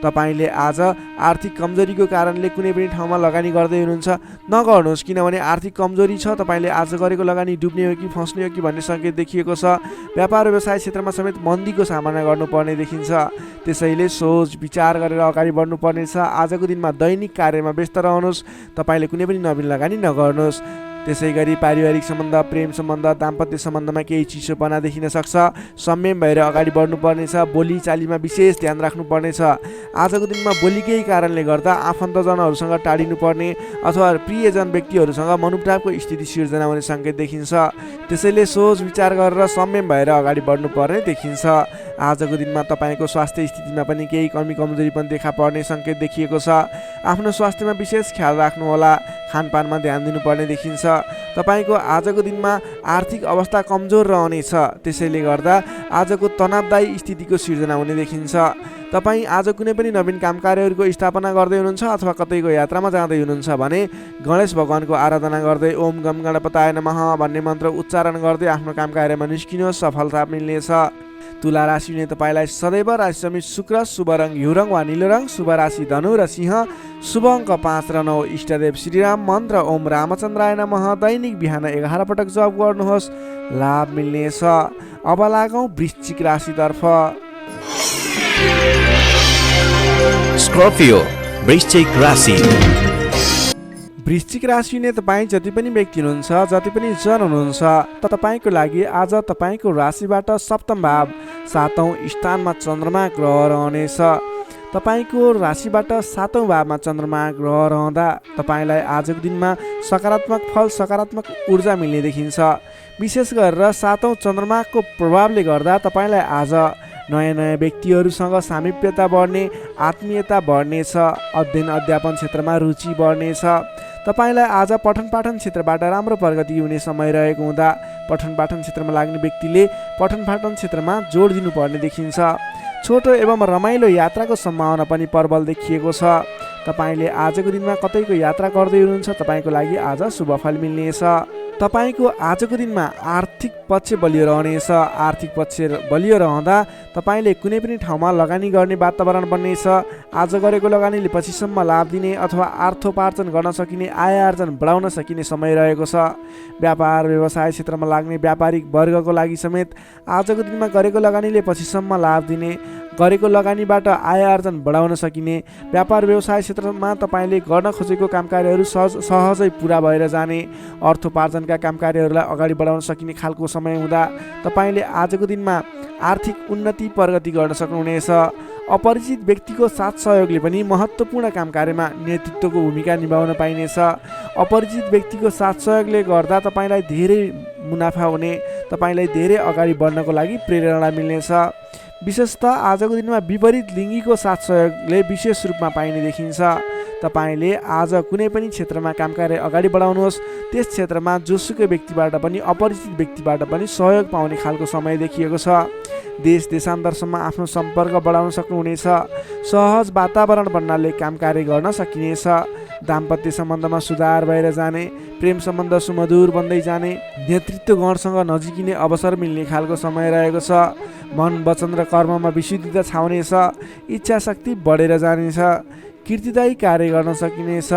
तपाईँले आज आर्थिक कमजोरीको कारणले कुनै पनि ठाउँमा लगानी गर्दै हुनुहुन्छ, नगर्नुहोस्, किनभने आर्थिक कमजोरी छ। तपाईँले आज गरेको लगानी डुब्ने हो कि फस्ने हो कि भन्ने सङ्केत देखिएको छ। व्यापार व्यवसाय क्षेत्रमा समेत मन्दीको सामना गर्नुपर्ने देखिन्छ। त्यसैले सोच विचार गरेर अगाडि बढ्नुपर्नेछ। आजको दिनमा दैनिक कार्यमा व्यस्त रहनुहोस्। तपाईँले कुनै पनि नवीन लगानी नगर्नुहोस्। त्यसै गरी पारिवारिक सम्बन्ध, प्रेम सम्बन्ध, दाम्पत्य सम्बन्धमा केही चिसोपना देखिन सक्छ। संयम भएर अगाडि बढ्नुपर्नेछ। बोलीचालीमा विशेष ध्यान राख्नुपर्नेछ। आजको दिनमा बोलीकै कारणले गर्दा आफन्तजनहरूसँग टाढिनुपर्ने अथवा प्रियजन व्यक्तिहरूसँग मनमुटावको स्थिति सिर्जना हुने सङ्केत देखिन्छ। त्यसैले सोच विचार गरेर संयम भएर अगाडि बढ्नुपर्ने देखिन्छ। आजको दिनमा तपाईँको स्वास्थ्य स्थितिमा पनि केही कमी कमजोरी पनि देखा पर्ने सङ्केत देखिएको छ। आफ्नो स्वास्थ्यमा विशेष ख्याल राख्नुहोला। खानपानमा ध्यान दिनुपर्ने देखिन्छ। तपाईँको आजको दिनमा आर्थिक अवस्था कमजोर रहनेछ। त्यसैले गर्दा आजको तनावदायी स्थितिको सिर्जना हुने देखिन्छ। तपाईँ आज कुनै पनि नवीन काम कार्यहरूको स्थापना गर्दै हुनुहुन्छ अथवा कतैको यात्रामा जाँदै हुनुहुन्छ भने गणेश भगवानको आराधना गर्दै ओम गम गणपताय नमः भन्ने मन्त्र उच्चारण गर्दै आफ्नो काम कार्यमा निस्किनुहोस्, सफलता मिल्नेछ। तुला राशिले तपाईँलाई सदैव राशि समित शुक्र, शुभ रङ हिउँ रङ वा निलो रङ, शुभ राशि धनु र सिंह, शुभ अङ्क 5 र 9, इष्टदेव श्रीराम, मन्त्र ओम रामचन्द्राय नमः। दैनिक बिहान 11 पटक जप गर्नुहोस्, लाभ मिल्नेछ। अब लागौँ वृश्चिक राशितर्फ। स्कर्पियो वृश्चिक राशि। वृश्चिक राशिले तपाईँ जति पनि व्यक्ति हुनुहुन्छ, जति पनि जन हुनुहुन्छ, तपाईँको लागि आज तपाईँको राशिबाट सप्तम भाव 7औं स्थानमा चन्द्रमा ग्रह रहनेछ। तपाईँको राशिबाट 7औं भावमा चन्द्रमा ग्रह रहँदा तपाईँलाई आजको दिनमा सकारात्मक फल, सकारात्मक ऊर्जा मिल्ने देखिन्छ। विशेष गरेर 7औं चन्द्रमाको प्रभावले गर्दा तपाईँलाई आज नयाँ नयाँ व्यक्तिहरूसँग सामिप्यता बढ्ने, आत्मीयता बढ्नेछ। अध्ययन अध्यापन क्षेत्रमा रुचि बढ्नेछ। तपाईँलाई आज पठन पाठन क्षेत्रबाट राम्रो प्रगति हुने समय रहेको हुँदा पठन पाठन क्षेत्रमा लाग्ने व्यक्तिले पठन पाठन क्षेत्रमा जोड दिनुपर्ने देखिन्छ। छोटो एवं रमाइलो यात्राको सम्भावना पनि प्रबल देखिएको छ। तपाईँले आजको दिनमा कतैको यात्रा गर्दै हुनुहुन्छ, तपाईँको लागि आज शुभ फल मिल्नेछ। तपाईँको आजको दिनमा आर्थिक पक्ष बलियो रहनेछ। आर्थिक पक्ष बलियो रहँदा तपाईँले कुनै पनि ठाउँमा लगानी गर्ने वातावरण बन्नेछ। आज गरेको लगानीले पछिसम्म लाभ दिने अथवा अर्थोपार्जन गर्न सकिने, आय आर्जन बढाउन सकिने समय रहेको छ। व्यापार व्यवसाय क्षेत्रमा लाग्ने व्यापारिक वर्गको लागि समेत आजको दिनमा गरेको लगानीले पछिसम्म लाभ दिने, गरेको लगानीबाट आय आर्जन बढाउन सकिने, व्यापार व्यवसाय क्षेत्रमा तपाईँले गर्न खोजेको कामकार्यहरू सहजै पुरा भएर जाने, अर्थोपार्जनका कामकार्यहरूलाई अगाडि बढाउन सकिने खालको समय हुँदा तपाईँले आजको दिनमा आर्थिक उन्नति प्रगति गर्न सक्नुहुनेछ। अपरिचित व्यक्तिको साथ सहयोगले पनि महत्त्वपूर्ण कामकार्यमा नेतृत्वको भूमिका निभाउन पाइनेछ। अपरिचित व्यक्तिको साथ सहयोगले गर्दा तपाईँलाई धेरै मुनाफा हुने, तपाईँलाई धेरै अगाडि बढ्नको लागि प्रेरणा मिल्नेछ। विशेषतः आजको दिनमा विपरीत लिङ्गीको साथ सहयोगले विशेष रूपमा पाइने देखिन्छ। तपाईँले आज कुनै पनि क्षेत्रमा कामकार्य अगाडि बढाउनुहोस्, त्यस क्षेत्रमा जोसुकै व्यक्तिबाट पनि अपरिचित व्यक्तिबाट पनि सहयोग पाउने खालको समय देखिएको छ। देश देशान्तरसम्म आफ्नो सम्पर्क बढाउन सक्नुहुनेछ। सहज वातावरण बन्नाले कामकार्य गर्न सकिनेछ। दाम्पत्य सम्बन्धमा सुधार भएर जाने, प्रेम सम्बन्ध सुमधुर बन्दै जाने, नेतृत्व गणसँग नजिकिने अवसर मिल्ने खालको समय रहेको छ। मन वचन र कर्ममा विशुद्धता छाउनेछ। इच्छा शक्ति बढेर जानेछ। कीर्तिदायी कार्य गर्न सकिनेछ।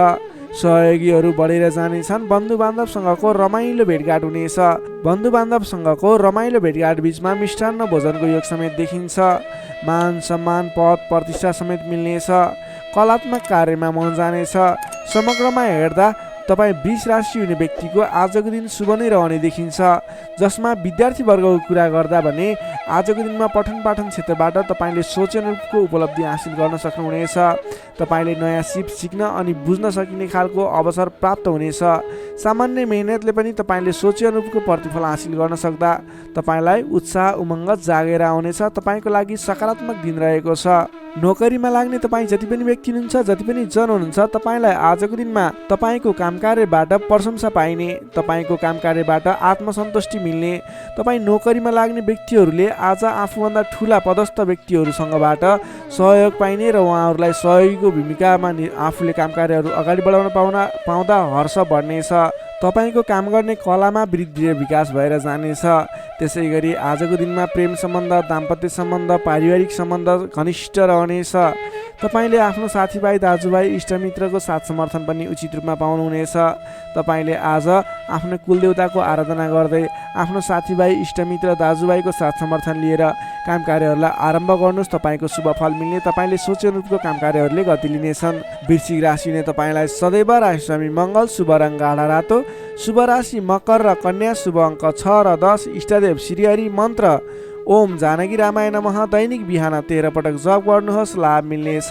सहयोगीहरू बढेर जानेछन्। बन्धुबान्धवसँगको रमाइलो भेटघाट हुनेछ। बन्धुबान्धवसँगको रमाइलो भेटघाट बिचमा मिष्टान्न भोजनको योग समेत देखिन्छ। मान सम्मान पद प्रतिष्ठा समेत मिल्नेछ। कलात्मक कार्यमा मन जानेछ। समग्रमा हेर्दा तपाईँ 20 राशि हुने व्यक्तिको आजको दिन शुभ नै रहने देखिन्छ। जसमा विद्यार्थी वर्गको कुरा गर्दा भने आजको दिनमा पठन पाठन क्षेत्रबाट तपाईँले सोचे अनुरूपको उपलब्धि हासिल गर्न सक्नुहुनेछ। तपाईँले नयाँ सिप सिक्न अनि बुझ्न सकिने खालको अवसर प्राप्त हुनेछ। सामान्य मेहनतले पनि तपाईँले सोचे अनुरूपको प्रतिफल हासिल गर्न सक्दा तपाईँलाई उत्साह उमङ्ग जागेर आउनेछ। तपाईँको लागि सकारात्मक दिन रहेको छ। नोकरीमा लाग्ने तपाईँ जति पनि व्यक्ति हुनुहुन्छ, जति पनि जन हुनुहुन्छ, तपाईँलाई आजको दिनमा तपाईँको कामकार्यबाट प्रशंसा पाइने, तपाईँको कामकार्यबाट आत्मसन्तुष्टि मिल्ने। तपाईँ नोकरीमा लाग्ने व्यक्तिहरूले आज आफूभन्दा ठुला पदस्थ व्यक्तिहरूसँगबाट सहयोग पाइने र उहाँहरूलाई सहयोगीको भूमिकामा आफूले कामकार्यहरू अगाडि बढाउन पाउँदा हर्ष बढ्नेछ। तपाईँको काम गर्ने कलामा वृद्धि र विकास भएर जानेछ। त्यसै गरी आजको दिनमा प्रेम सम्बन्ध, दाम्पत्य सम्बन्ध, पारिवारिक सम्बन्ध घनिष्ठ रहनेछ। तपाईँले आफ्नो साथीभाइ, दाजुभाइ, इष्टमित्रको साथ समर्थन पनि उचित रूपमा पाउनुहुनेछ। तपाईँले आज आफ्नो कुलदेवताको आराधना गर्दै आफ्नो साथीभाइ, इष्टमित्र, दाजुभाइको साथ समर्थन लिएर कामकार्यहरूलाई आरम्भ गर्नुहोस्। तपाईँको शुभ फल मिल्ने, तपाईँले सोचे अनुरूपको कामकार्यहरूले गति लिनेछन्। वृश्चिक राशिले तपाईँलाई सदैव राशिस्वामी मङ्गल, शुभ रङ गाढा रातो, शुभ राशि मकर र कन्या, शुभ अङ्क 6 र 10, इष्टदेव श्रीहरि, मन्त्र ओम जानकी रामाय नमः। दैनिक बिहान 13 पटक जप गर्नुहोस्, लाभ मिल्नेछ।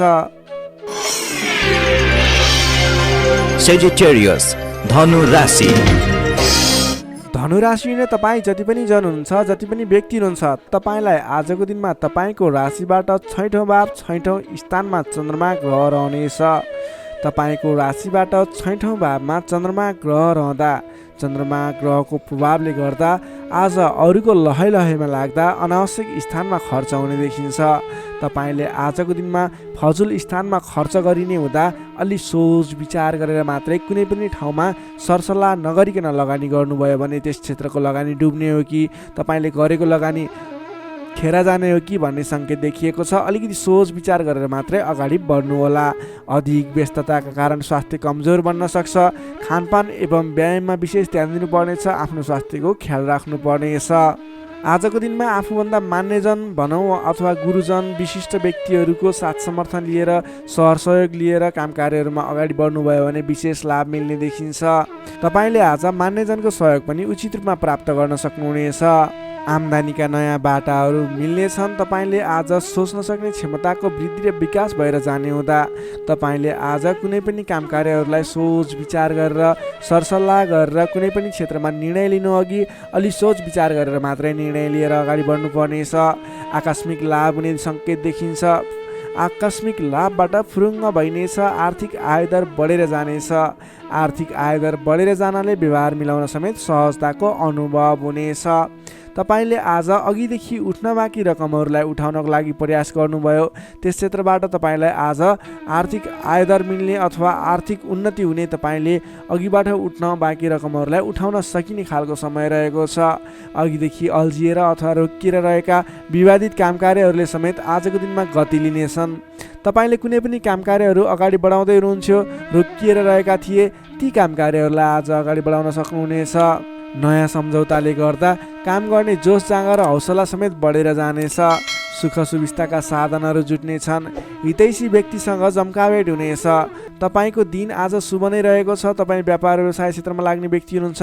Sagittarius, धनु राशि। धनु राशि नै तपाईँ जति पनि जन हुनुहुन्छ, जति पनि व्यक्ति हुनुहुन्छ, तपाईँलाई आजको दिनमा तपाईँको राशिबाट 6औं भाव 6औं स्थानमा चन्द्रमा ग्रह रहनेछ। तपाईँको राशिबाट 6औं भावमा चन्द्रमा ग्रह रहँदा चन्द्रमा ग्रहको प्रभावले गर्दा आज अरूको लहैमा लाग्दा अनावश्यक स्थानमा खर्च हुने देखिन्छ। तपाईँले आजको दिनमा फजुल स्थानमा खर्च गरिने हुँदा अलि सोच विचार गरेर मात्रै कुनै पनि ठाउँमा सरसल्लाह नगरिकन लगानी गर्नुभयो भने त्यस क्षेत्रको लगानी डुब्ने हो कि तपाईँले गरेको लगानी खेर जाने हो कि भन्ने सङ्केत देखिएको छ। अलिकति सोच विचार गरेर मात्रै अगाडि बढ्नुहोला। अधिक व्यस्तताका कारण स्वास्थ्य कमजोर बन्न सक्छ। खानपान एवं व्यायाममा विशेष ध्यान दिनुपर्नेछ। आफ्नो स्वास्थ्यको ख्याल राख्नुपर्नेछ। आजको दिनमा आफूभन्दा मान्यजन भनौँ अथवा गुरुजन, विशिष्ट व्यक्तिहरूको साथ समर्थन लिएर, सहयोग लिएर काम कार्यहरूमा अगाडि बढ्नुभयो भने विशेष लाभ मिल्ने देखिन्छ। तपाईँले आज मान्यजनको सहयोग पनि उचित रूपमा प्राप्त गर्न सक्नुहुनेछ। आम्दानीका नयाँ बाटाहरू मिल्नेछन्। तपाईँले आज सोच्न सक्ने क्षमताको वृद्धि र विकास भएर जाने हुँदा तपाईँले आज कुनै पनि काम कार्यहरूलाई सोच विचार गरेर, सरसल्लाह गरेर कुनै पनि क्षेत्रमा निर्णय लिनु अघि अलि सोच विचार गरेर मात्रै निर्णय लिएर अगाडि बढ्नुपर्नेछ। आकस्मिक लाभ हुने सङ्केत देखिन्छ। आकस्मिक लाभबाट फुरुङ्ग भइनेछ। आर्थिक आयदर बढेर जानेछ। आर्थिक आयदर बढेर जानाले व्यवहार मिलाउन समेत सहजताको अनुभव हुनेछ। तपाईँले आज अघिदेखि उठ्न बाँकी रकमहरूलाई उठाउनको लागि प्रयास गर्नुभयो, त्यस क्षेत्रबाट तपाईँलाई आज आर्थिक आयदर मिल्ने अथवा आर्थिक उन्नति हुने, तपाईँले अघिबाट उठ्न बाँकी रकमहरूलाई उठाउन सकिने खालको समय रहेको छ। अघिदेखि अल्झिएर अथवा रोकिएर रहेका विवादित काम कार्यहरूले समेत आजको दिनमा गति लिनेछन्। तपाईँले कुनै पनि काम कार्यहरू अगाडि बढाउँदै हुनुहुन्थ्यो, रोकिएर रहेका थिए, ती काम कार्यहरूलाई आज अगाडि बढाउन सक्नुहुनेछ। नयाँ सम्झौताले गर्दा काम गर्ने जोस जाँगर र हौसला समेत बढेर जानेछ। सुख सुविस्ताका साधनहरू जुट्नेछन्। हितैषी व्यक्तिसँग जम्काभेट हुनेछ। तपाईँको दिन आज शुभ नै रहेको छ। तपाईँ व्यापार व्यवसाय क्षेत्रमा लाग्ने व्यक्ति हुनुहुन्छ।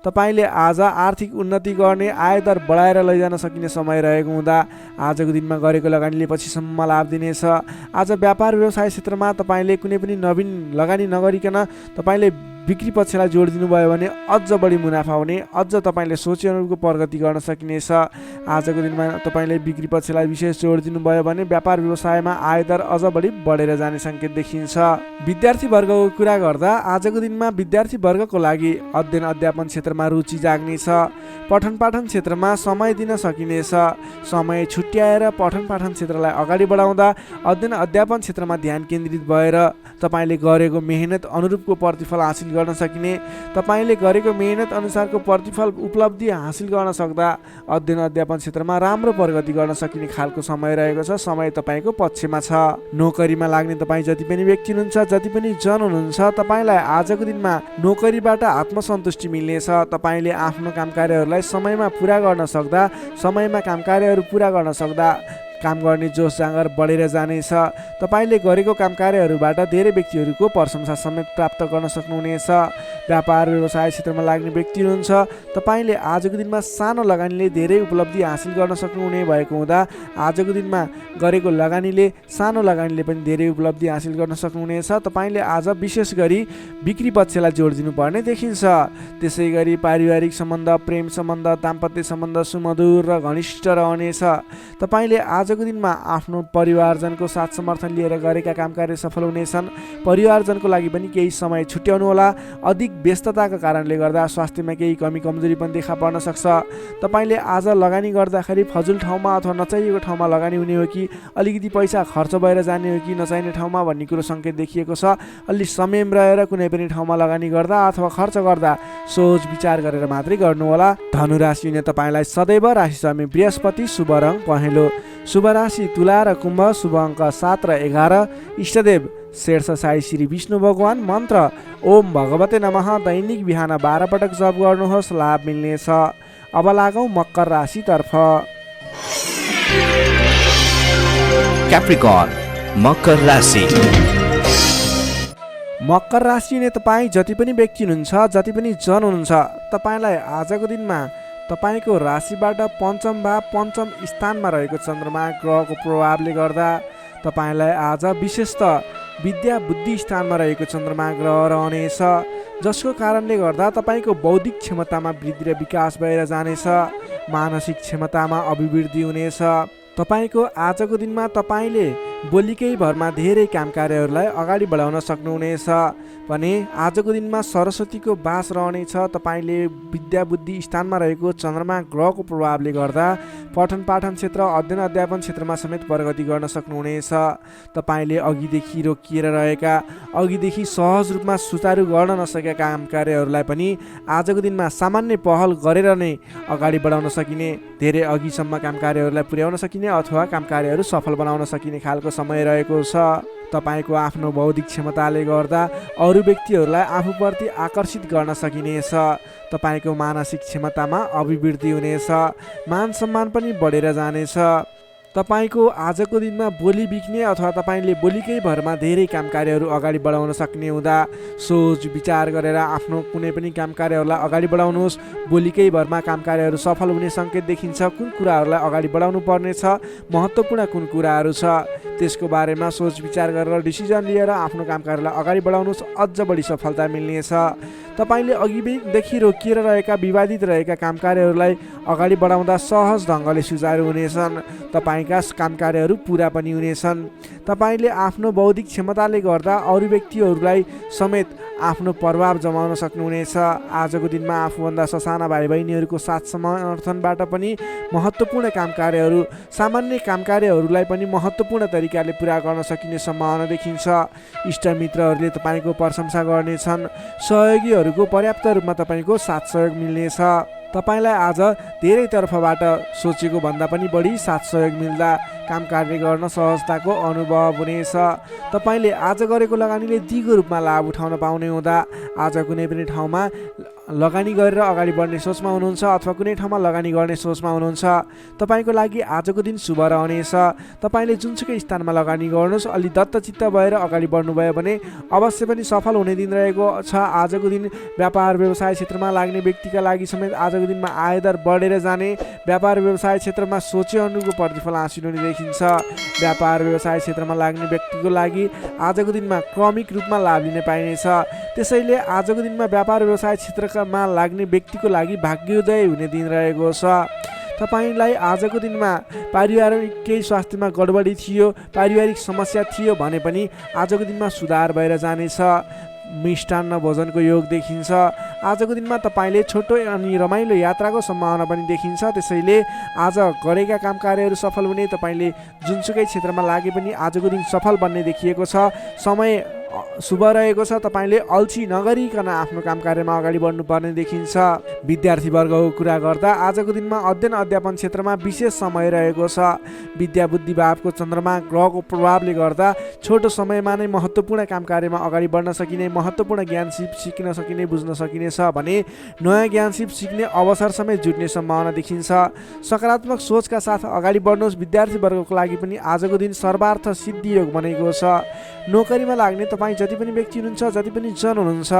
तपाईँले आज आर्थिक उन्नति गर्ने, आयदर बढाएर लैजान सकिने समय रहेको हुँदा आजको दिनमा गरेको लगानीले पछिसम्म लाभ दिनेछ। आज व्यापार व्यवसाय क्षेत्रमा तपाईँले कुनै पनि नवीन लगानी नगरिकन तपाईँले बिक्री पक्षलाई जोड दिनुभयो भने अझ बढी मुनाफा हुने, अझ तपाईँले सोचे अनुरूपको प्रगति गर्न सकिनेछ। आजको दिनमा तपाईँले बिक्री पक्षलाई विशेष जोड दिनुभयो भने व्यापार व्यवसायमा आयदर अझ बढी बढेर जाने सङ्केत देखिन्छ। विद्यार्थी वर्गको कुरा गर्दा आजको दिनमा विद्यार्थी वर्गको लागि अध्ययन अध्यापन क्षेत्रमा रुचि जाग्नेछ। पठन पाठन क्षेत्रमा समय दिन सकिनेछ। समय छुट्याएर पठन पाठन क्षेत्रलाई अगाडि बढाउँदा अध्ययन अध्यापन क्षेत्रमा ध्यान केन्द्रित भएर तपाईँले गरेको मेहनत अनुरूपको प्रतिफल हासिल गर्न सकिने, तपाईँले गरेको मेहनत अनुसारको प्रतिफल उपलब्धि हासिल गर्न सक्दा अध्ययन अध्यापन क्षेत्रमा राम्रो प्रगति गर्न सकिने खालको समय रहेको छ। समय तपाईँको पक्षमा छ। नोकरीमा लाग्ने तपाईँ जति पनि व्यक्ति हुनुहुन्छ, जति पनि जन हुनुहुन्छ, तपाईँलाई आजको दिनमा नोकरीबाट आत्मसन्तुष्टि मिल्नेछ। तपाईँले आफ्नो काम कार्यहरूलाई समयमा पुरा गर्न सक्दा, समयमा काम कार्यहरू पुरा गर्न सक्दा काम गर्ने जोस जाँगर बढेर जानेछ। तपाईँले गरेको काम कार्यहरूबाट धेरै व्यक्तिहरूको प्रशंसा समेत प्राप्त गर्न सक्नुहुनेछ। व्यापार व्यवसाय क्षेत्रमा लाग्ने व्यक्ति हुनुहुन्छ, तपाईँले आजको दिनमा सानो लगानीले धेरै उपलब्धि हासिल गर्न सक्नुहुने भएको हुँदा आजको दिनमा गरेको लगानीले, सानो लगानीले पनि धेरै उपलब्धि हासिल गर्न सक्नुहुनेछ। तपाईँले आज विशेष गरी बिक्री पक्षलाई जोड दिनुपर्ने देखिन्छ। त्यसै गरी पारिवारिक सम्बन्ध, प्रेम सम्बन्ध, दाम्पत्य सम्बन्ध सुमधुर र घनिष्ठ रहनेछ। तपाईँले आजको दिनमा आफ्नो परिवारजनको साथ समर्थन लिएर गरेका काम कार्य सफल हुनेछन्। परिवारजनको लागि पनि केही समय छुट्याउनु होला। अधिक व्यस्तताका कारणले गर्दा स्वास्थ्यमा केही कमी कमजोरी पनि देखा पर्न सक्छ। तपाईँले आज लगानी गर्दाखेरि फजुल ठाउँमा अथवा नचाहिएको ठाउँमा लगानी हुने हो कि अलिकति पैसा खर्च भएर जाने हो कि नचाहिने ठाउँमा भन्ने कुरो सङ्केत देखिएको छ। अलि संयम रहेर कुनै पनि ठाउँमा लगानी गर्दा अथवा खर्च गर्दा सोच विचार गरेर मात्रै गर्नुहोला। धनु राशिले तपाईँलाई सदैव राशि स्वामी बृहस्पति, शुभ रङ पहेँलो, शुभ राशि तुला र कुम्भ, शुभ अङ्क 7 र 11, इष्टदेव शेर्ष साई श्री विष्णु भगवान, मन्त्र ओम भगवते नमः। दैनिक बिहान 12 पटक जप गर्नुहोस्, लाभ मिल्नेछ। अब लागौँ मकर राशितर्फ। क्याप्रिकर्न मकर राशि। मकर राशिले तपाईँ जति पनि व्यक्ति हुनुहुन्छ, जति पनि जन हुनुहुन्छ, तपाईँलाई आजको दिनमा तपाईँको राशिबाट पञ्चम भाव, पञ्चम स्थानमा रहेको चन्द्रमा ग्रहको प्रभावले गर्दा तपाईँलाई आज विशेषतः विद्या बुद्धि स्थानमा रहेको चन्द्रमा ग्रह रहनेछ, जसको कारणले गर्दा तपाईँको बौद्धिक क्षमतामा वृद्धि र विकास भएर जानेछ। मानसिक क्षमतामा अभिवृद्धि हुनेछ। तपाईँको आजको दिनमा तपाईँले बोलीकै भरमा धेरै काम कार्यहरूलाई अगाडि बढाउन सक्नुहुनेछ भने आजको दिनमा सरस्वतीको बास रहनेछ। तपाईँले विद्या बुद्धि स्थानमा रहेको चन्द्रमा ग्रहको प्रभावले गर्दा पठन पाठन क्षेत्र, अध्ययन अध्यापन क्षेत्रमा समेत प्रगति गर्न सक्नुहुनेछ। तपाईँले अघिदेखि रोकिएर रहेका, अघिदेखि सहज रूपमा सुचारू गर्न नसकेका काम कार्यहरूलाई पनि आजको दिनमा सामान्य पहल गरेर नै अगाडि बढाउन सकिने, धेरै अघिसम्म काम कार्यहरूलाई पुर्याउन सकिने अथवा काम कार्यहरू सफल बनाउन सकिने खालको समय रहेको छ। तपाईँको आफ्नो बौद्धिक क्षमताले गर्दा अरू व्यक्तिहरूलाई आफूप्रति आकर्षित गर्न सकिनेछ। तपाईँको मानसिक क्षमतामा अभिवृद्धि हुनेछ। मान सम्मान पनि बढेर जानेछ। तपाईँको आजको दिनमा बोली बिक्ने अथवा तपाईँले बोलीकै भरमा धेरै काम कार्यहरू अगाडि बढाउन सक्ने हुँदा सोच विचार गरेर आफ्नो कुनै पनि काम कार्यहरूलाई अगाडि बढाउनुहोस्। बोलीकै भरमा काम कार्यहरू सफल हुने सङ्केत देखिन्छ। कुन कुराहरूलाई अगाडि बढाउनु पर्नेछ, महत्त्वपूर्ण कुन कुराहरू छ, त्यसको बारेमा सोच विचार गरेर डिसिजन लिएर आफ्नो काम कार्यलाई अगाडि बढाउनुहोस्, अझ बढी सफलता मिल्नेछ। तपाईँले अघिदेखि रोकिएर रहेका, विवादित रहेका काम कार्यहरूलाई अगाडि बढाउँदा सहज ढङ्गले सुचारू हुनेछन्। तपाईँका काम कार्यहरू पुरा पनि हुनेछन्। तपाईँले आफ्नो बौद्धिक क्षमताले गर्दा अरू व्यक्तिहरूलाई समेत आफ्नो प्रभाव जमाउन सक्नुहुनेछ। आजको दिनमा आफूभन्दा ससाना भाइ बहिनीहरूको साथ समर्थनबाट पनि महत्त्वपूर्ण काम कार्यहरू, सामान्य काम कार्यहरूलाई पनि महत्त्वपूर्ण तरिकाले पुरा गर्न सकिने सम्भावना देखिन्छ। इष्टमित्रहरूले तपाईँको प्रशंसा गर्नेछन्। सहयोगीहरूको पर्याप्त रूपमा तपाईँको साथ सहयोग मिल्नेछ। तपाईँलाई आज धेरै तर्फबाट सोचेको भन्दा पनि बढी साथ सहयोग मिल्दा काम कार्य गर्न सहजताको अनुभव हुनेछ। तपाईँले आज गरेको लगानीले दिगो रूपमा लाभ उठाउन पाउने हुँदा आज कुनै पनि ठाउँमा लगानी गरेर अगाडि बढ्ने सोचमा हुनुहुन्छ अथवा कुनै ठाउँमा लगानी गर्ने सोचमा हुनुहुन्छ, तपाईँको लागि आजको दिन शुभ रहनेछ। तपाईँले जुनसुकै स्थानमा लगानी गर्नुहोस्, अलि दत्तचित्त भएर अगाडि बढ्नुभयो भने अवश्य पनि सफल हुने दिन रहेको छ। आजको दिन व्यापार व्यवसाय क्षेत्रमा लाग्ने व्यक्तिका लागि समेत आजको दिनमा आयदर बढेर जाने, व्यापार व्यवसाय क्षेत्रमा सोचे अनुको प्रतिफल हासिल हुने देखिन्छ। व्यापार व्यवसाय क्षेत्रमा लाग्ने व्यक्तिको लागि आजको दिनमा क्रमिक रूपमा लाभ लिने पाइनेछ। त्यसैले आजको दिनमा व्यापार व्यवसाय क्षेत्रमा लाग्ने व्यक्तिको लागि भाग्योदय हुने दिन रहेको छ। तपाईँलाई आजको दिनमा पारिवारिक केही स्वास्थ्यमा गडबडी थियो, पारिवारिक समस्या थियो भने पनि आजको दिनमा सुधार भएर जानेछ। मिष्टान्न भोजनको योग देखिन्छ। आजको दिनमा तपाईँले छोटो अनि रमाइलो यात्राको सम्भावना पनि देखिन्छ। त्यसैले आज गरेका काम कार्यहरू सफल हुने, तपाईँले जुनसुकै क्षेत्रमा लागे पनि आजको दिन सफल बन्ने देखिएको छ। समय शुभ रहेको छ। तपाईँले अल्छी नगरिकन आफ्नो काम कार्यमा अगाडि बढ्नुपर्ने देखिन्छ। विद्यार्थीवर्गको कुरा गर्दा आजको दिनमा अध्ययन अध्यापन क्षेत्रमा विशेष समय रहेको छ। विद्या बुद्धि भावको चन्द्रमा ग्रहको प्रभावले गर्दा छोटो समयमा नै महत्त्वपूर्ण काम कार्यमा अगाडि बढ्न सकिने, महत्त्वपूर्ण ज्ञान सिक्न सकिने, बुझ्न सकिने छ भने नयाँ ज्ञान सिक्ने अवसर समेत जुट्ने सम्भावना देखिन्छ। सकारात्मक सोचका साथ अगाडि बढ्नुहोस्। विद्यार्थीवर्गको लागि पनि आजको दिन सर्वार्थ सिद्धि योग बनेको छ। नोकरीमा लाग्ने तपाईँ जति पनि व्यक्ति हुनुहुन्छ, जति पनि जन हुनुहुन्छ,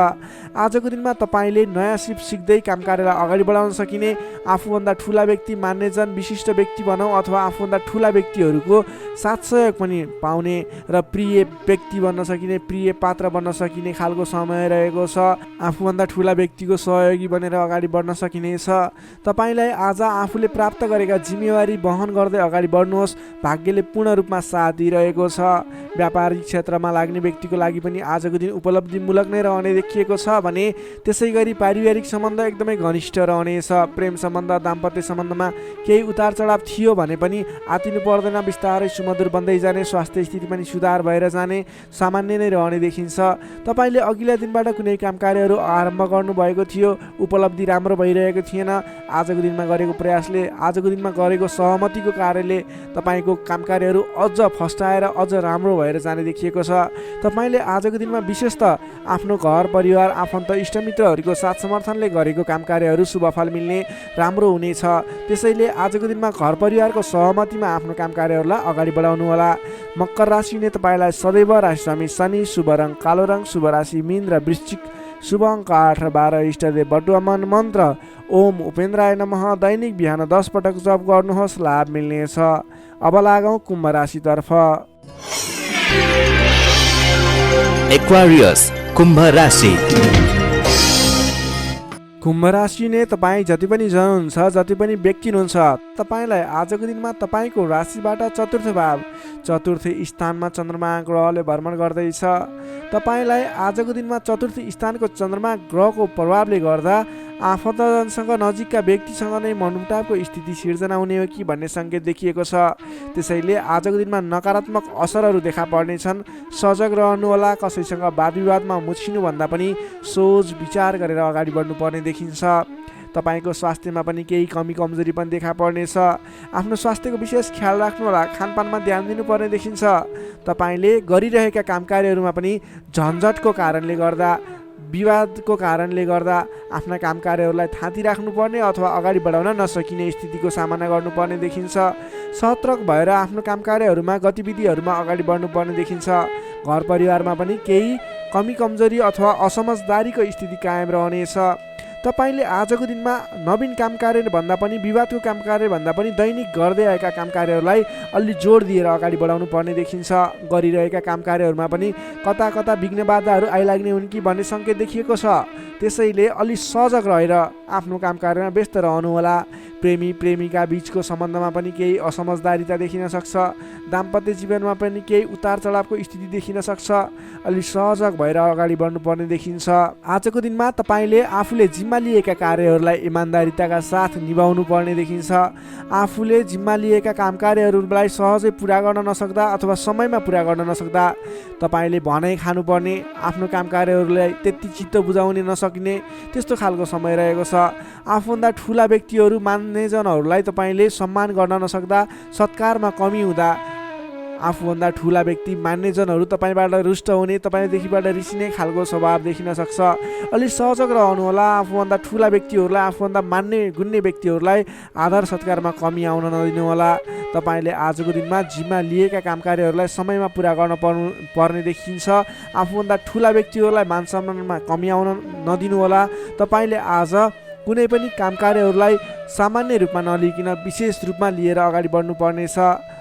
आजको दिनमा तपाईँले नयाँ सिक्दै काम कार्यलाई अगाडि बढाउन सकिने, आफूभन्दा ठुला व्यक्ति, मान्यजन, विशिष्ट व्यक्ति भनौँ अथवा आफूभन्दा ठुला व्यक्तिहरूको साथ सहयोग पनि पाउने र प्रिय व्यक्ति बन्न सकिने, प्रिय पात्र बन्न सकिने खालको समय रहेको छ। आफूभन्दा ठुला व्यक्तिको सहयोगी बनेर अगाडि बढ्न सकिनेछ। तपाईँलाई आज आफूले प्राप्त गरेका जिम्मेवारी वहन गर्दै अगाडि बढ्नुहोस्। भाग्यले पूर्ण रूपमा साथ दिइरहेको छ। व्यापारिक क्षेत्रमा लाग्ने व्यक्तिको लागि पनि आजको दिन उपलब्धिमूलक नै रहने देखिएको छ भने त्यसै गरी पारिवारिक सम्बन्ध एकदमै घनिष्ठ रहनेछ। प्रेम सम्बन्ध, दाम्पत्य सम्बन्धमा केही उतार चढाव थियो भने पनि आतिनु पर्दैन, बिस्तारै सुमधुर बन्दै जाने, स्वास्थ्य स्थिति पनि सुधार भएर जाने, सामान्य नै रहने देखिन्छ। तपाईँले अघिल्ला दिनबाट कुनै काम कार्यहरू आरम्भ गर्नुभएको थियो, उपलब्धि राम्रो भइरहेको थिएन, आजको दिनमा गरेको प्रयासले, आजको दिनमा गरेको सहमतिको कार्यले तपाईँको काम कार्यहरू अझ फस्टाएर अझ राम्रो भएर जाने देखिएको छ। तपाईँले आजको दिनमा विशेष त आफ्नो घर परिवार, आफन्त, इष्टमित्रहरूको साथ समर्थनले गरेको काम कार्यहरू शुभ फल मिल्ने, राम्रो हुनेछ। त्यसैले आजको दिनमा घर परिवारको सहमतिमा आफ्नो काम कार्यहरूलाई अगाडि बढाउनु होला। मकर राशिले तपाईँलाई सदैव राशिस्वामी शनि, शुभ रङ कालो रङ, शुभ राशि मीन र वृश्चिक, शुभ अङ्क 8 र 12, इष्टदेव बटुवामन, मन्त्र ओम उपेन्द्राय नमः। दैनिक बिहान 10 पटक जप गर्नुहोस्, लाभ मिल्नेछ। अब लागौँ कुम्भ राशितर्फ। एक्वारियस कुम्भ राशि। कुम्भ राशि नै तपाईँ जति पनि जन हुनुहुन्छ, जति पनि व्यक्ति हुनुहुन्छ, तपाईँलाई आजको दिनमा तपाईँको राशिबाट चतुर्थ स्थानमा चन्द्रमा ग्रहले भ्रमण गर्दैछ। तपाईँलाई आजको दिनमा चतुर्थ स्थानको चन्द्रमा ग्रहको प्रभावले गर्दा आफन्तजनसँग, नजिकका व्यक्तिसँग नै मनमुटावको स्थिति सिर्जना हुने हो कि भन्ने सङ्केत देखिएको छ। त्यसैले आजको दिनमा नकारात्मक असरहरू देखा पर्नेछन्। सजग रहनुहोला। कसैसँग वाद विवादमा मुछिनुभन्दा पनि सोच विचार गरेर अगाडि बढ्नुपर्ने देखिन्छ। तपाईँको स्वास्थ्यमा पनि केही कमी कमजोरी पनि देखा पर्नेछ। आफ्नो स्वास्थ्यको विशेष ख्याल राख्नुहोला। खानपानमा ध्यान दिनुपर्ने देखिन्छ। तपाईँले गरिरहेका काम कार्यहरूमा पनि झन्झटको कारणले गर्दा, विवादको कारणले गर्दा आफ्ना काम कार्यहरूलाई थाँती राख्नुपर्ने अथवा अगाडि बढाउन नसकिने स्थितिको सामना गर्नुपर्ने देखिन्छ। सतर्क भएर आफ्नो काम कार्यहरूमा, गतिविधिहरूमा अगाडि बढ्नुपर्ने देखिन्छ। घर परिवारमा पनि केही कमी कमजोरी अथवा असमझदारीको स्थिति कायम रहनेछ। तपाईँले आजको दिनमा नवीन काम कार्य भन्दा पनि, विवादको काम कार्य भन्दा पनि दैनिक गर्दै आएका काम कार्यहरूलाई अलि जोड दिएर अगाडि बढाउनु पर्ने देखिन्छ। गरिरहेका काम कार्यहरूमा पनि कता कता विघ्न बाधाहरू आइलाग्ने हुन् कि भन्ने सङ्केत देखिएको छ। त्यसैले अलि सजग रहेर आफ्नो काम कार्यमा व्यस्त रहनुहोला। प्रेमी प्रेमिका बीचको सम्बन्धमा पनि केही असमझदारीता देखिन सक्छ। दाम्पत्य जीवनमा पनि केही उतार चढावको स्थिति देखिन सक्छ। अलि सहजग भएर अगाडि बढ्नुपर्ने देखिन्छ। आजको दिनमा तपाईँले आफूले जिम्मा लिएका कार्यहरूलाई इमान्दारिताका साथ निभाउनु पर्ने देखिन्छ। आफूले जिम्मा लिएका काम कार्यहरूलाई सहजै पुरा गर्न नसक्दा अथवा समयमा पुरा गर्न नसक्दा तपाईँले भनाइ खानुपर्ने, आफ्नो काम कार्यहरूलाई त्यति चित्त बुझाउने नसकिने त्यस्तो खालको समय रहेको छ। आफूभन्दा ठुला व्यक्तिहरू, मान्यजनहरूलाई तपाईँले सम्मान गर्न नसक्दा, सत्कारमा कमी हुँदा आफूभन्दा ठुला व्यक्ति मान्ने जनहरू तपाईँबाट रुष्ट हुने, तपाईँदेखिबाट रिसिने खालको स्वभाव देखिन सक्छ। अलि सहजक रहनुहोला। आफूभन्दा ठुला व्यक्तिहरूलाई, आफूभन्दा मान्ने गुन्ने व्यक्तिहरूलाई आदर सत्कारमा कमी आउन नदिनुहोला। तपाईँले आजको दिनमा जिम्मा लिएका काम कार्यहरूलाई समयमा पुरा गर्न पर्ने देखिन्छ। आफूभन्दा ठुला व्यक्तिहरूलाई मान सम्मानमा कमी आउन नदिनुहोला। तपाईँले आज कुनै पनि काम कार्यहरूलाई सामान्य रूपमा नलिकन विशेष रूपमा लिएर अगाडि बढ्नुपर्नेछ।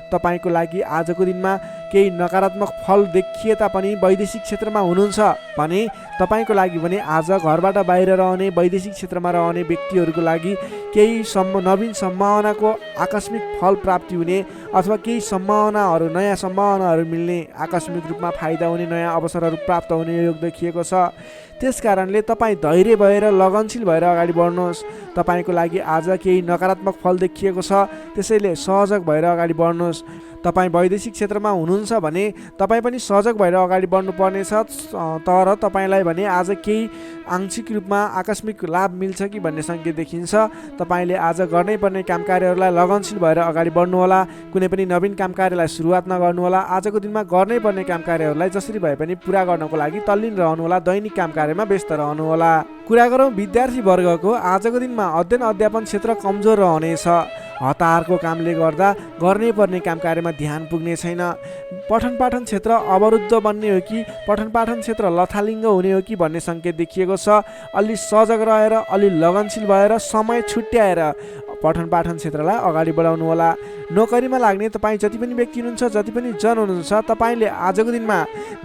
तपाईँको लागि आजको दिनमा केही नकारात्मक फल देखिए तापनि वैदेशिक क्षेत्रमा हुनुहुन्छ भने तपाईँको लागि भने आज घरबाट बाहिर रहने, वैदेशिक क्षेत्रमा रहने व्यक्तिहरूको लागि केही नवीन सम्भावनाको आकस्मिक फल प्राप्ति हुने अथवा केही सम्भावनाहरू, नयाँ सम्भावनाहरू मिल्ने, आकस्मिक रूपमा फाइदा हुने, नयाँ अवसरहरू प्राप्त हुने योग देखिएको छ। त्यस कारणले तपाईँ धैर्य भएर लगनशील भएर अगाडि बढ्नुहोस्। तपाईँको लागि आज केही नकारात्मक फल देखिएको छ, त्यसैले सहजक भएर अगाडि बढ्नुहोस्। तपाईँ वैदेशिक क्षेत्रमा हुनुहुन्छ भने तपाईँ पनि सहजक भएर अगाडि बढ्नुपर्नेछ। तर तपाईँलाई भने आज केही आंशिक रूपमा आकस्मिक लाभ मिल्छ कि भन्ने सङ्केत देखिन्छ। तपाईँले आज गर्नै पर्ने काम कार्यहरूलाई लगनशील भएर अगाडि बढ्नुहोला। कुनै पनि नवीन काम कार्यलाई सुरुवात नगर्नुहोला। आजको दिनमा गर्नै पर्ने काम कार्यहरूलाई जसरी भए पनि पुरा गर्नको लागि तल्लीन रहनुहोला। दैनिक काम कार्यमा व्यस्त रहनुहोला। कुरा गरौँ विद्यार्थी वर्गको, आजको दिनमा अध्ययन अध्यापन क्षेत्र कमजोर रहनेछ। हतारको कामले गर्दा गर्नै पर्ने काम कार्यमा ध्यान पुग्ने छैन। पठन पाठन क्षेत्र अवरुद्ध बन्ने हो कि पठन पाठन क्षेत्र लथालिङ्ग हुने हो कि भन्ने सङ्केत देखिएको छ। अलि सजग रहेर, अलि लगनशील भएर, समय छुट्याएर पठन पाठन क्षेत्रलाई अगाडि बढाउनु होला। नोकरीमा लाग्ने तपाईँ जति पनि व्यक्ति हुनुहुन्छ, जति पनि जन हुनुहुन्छ, तपाईँले आजको दिनमा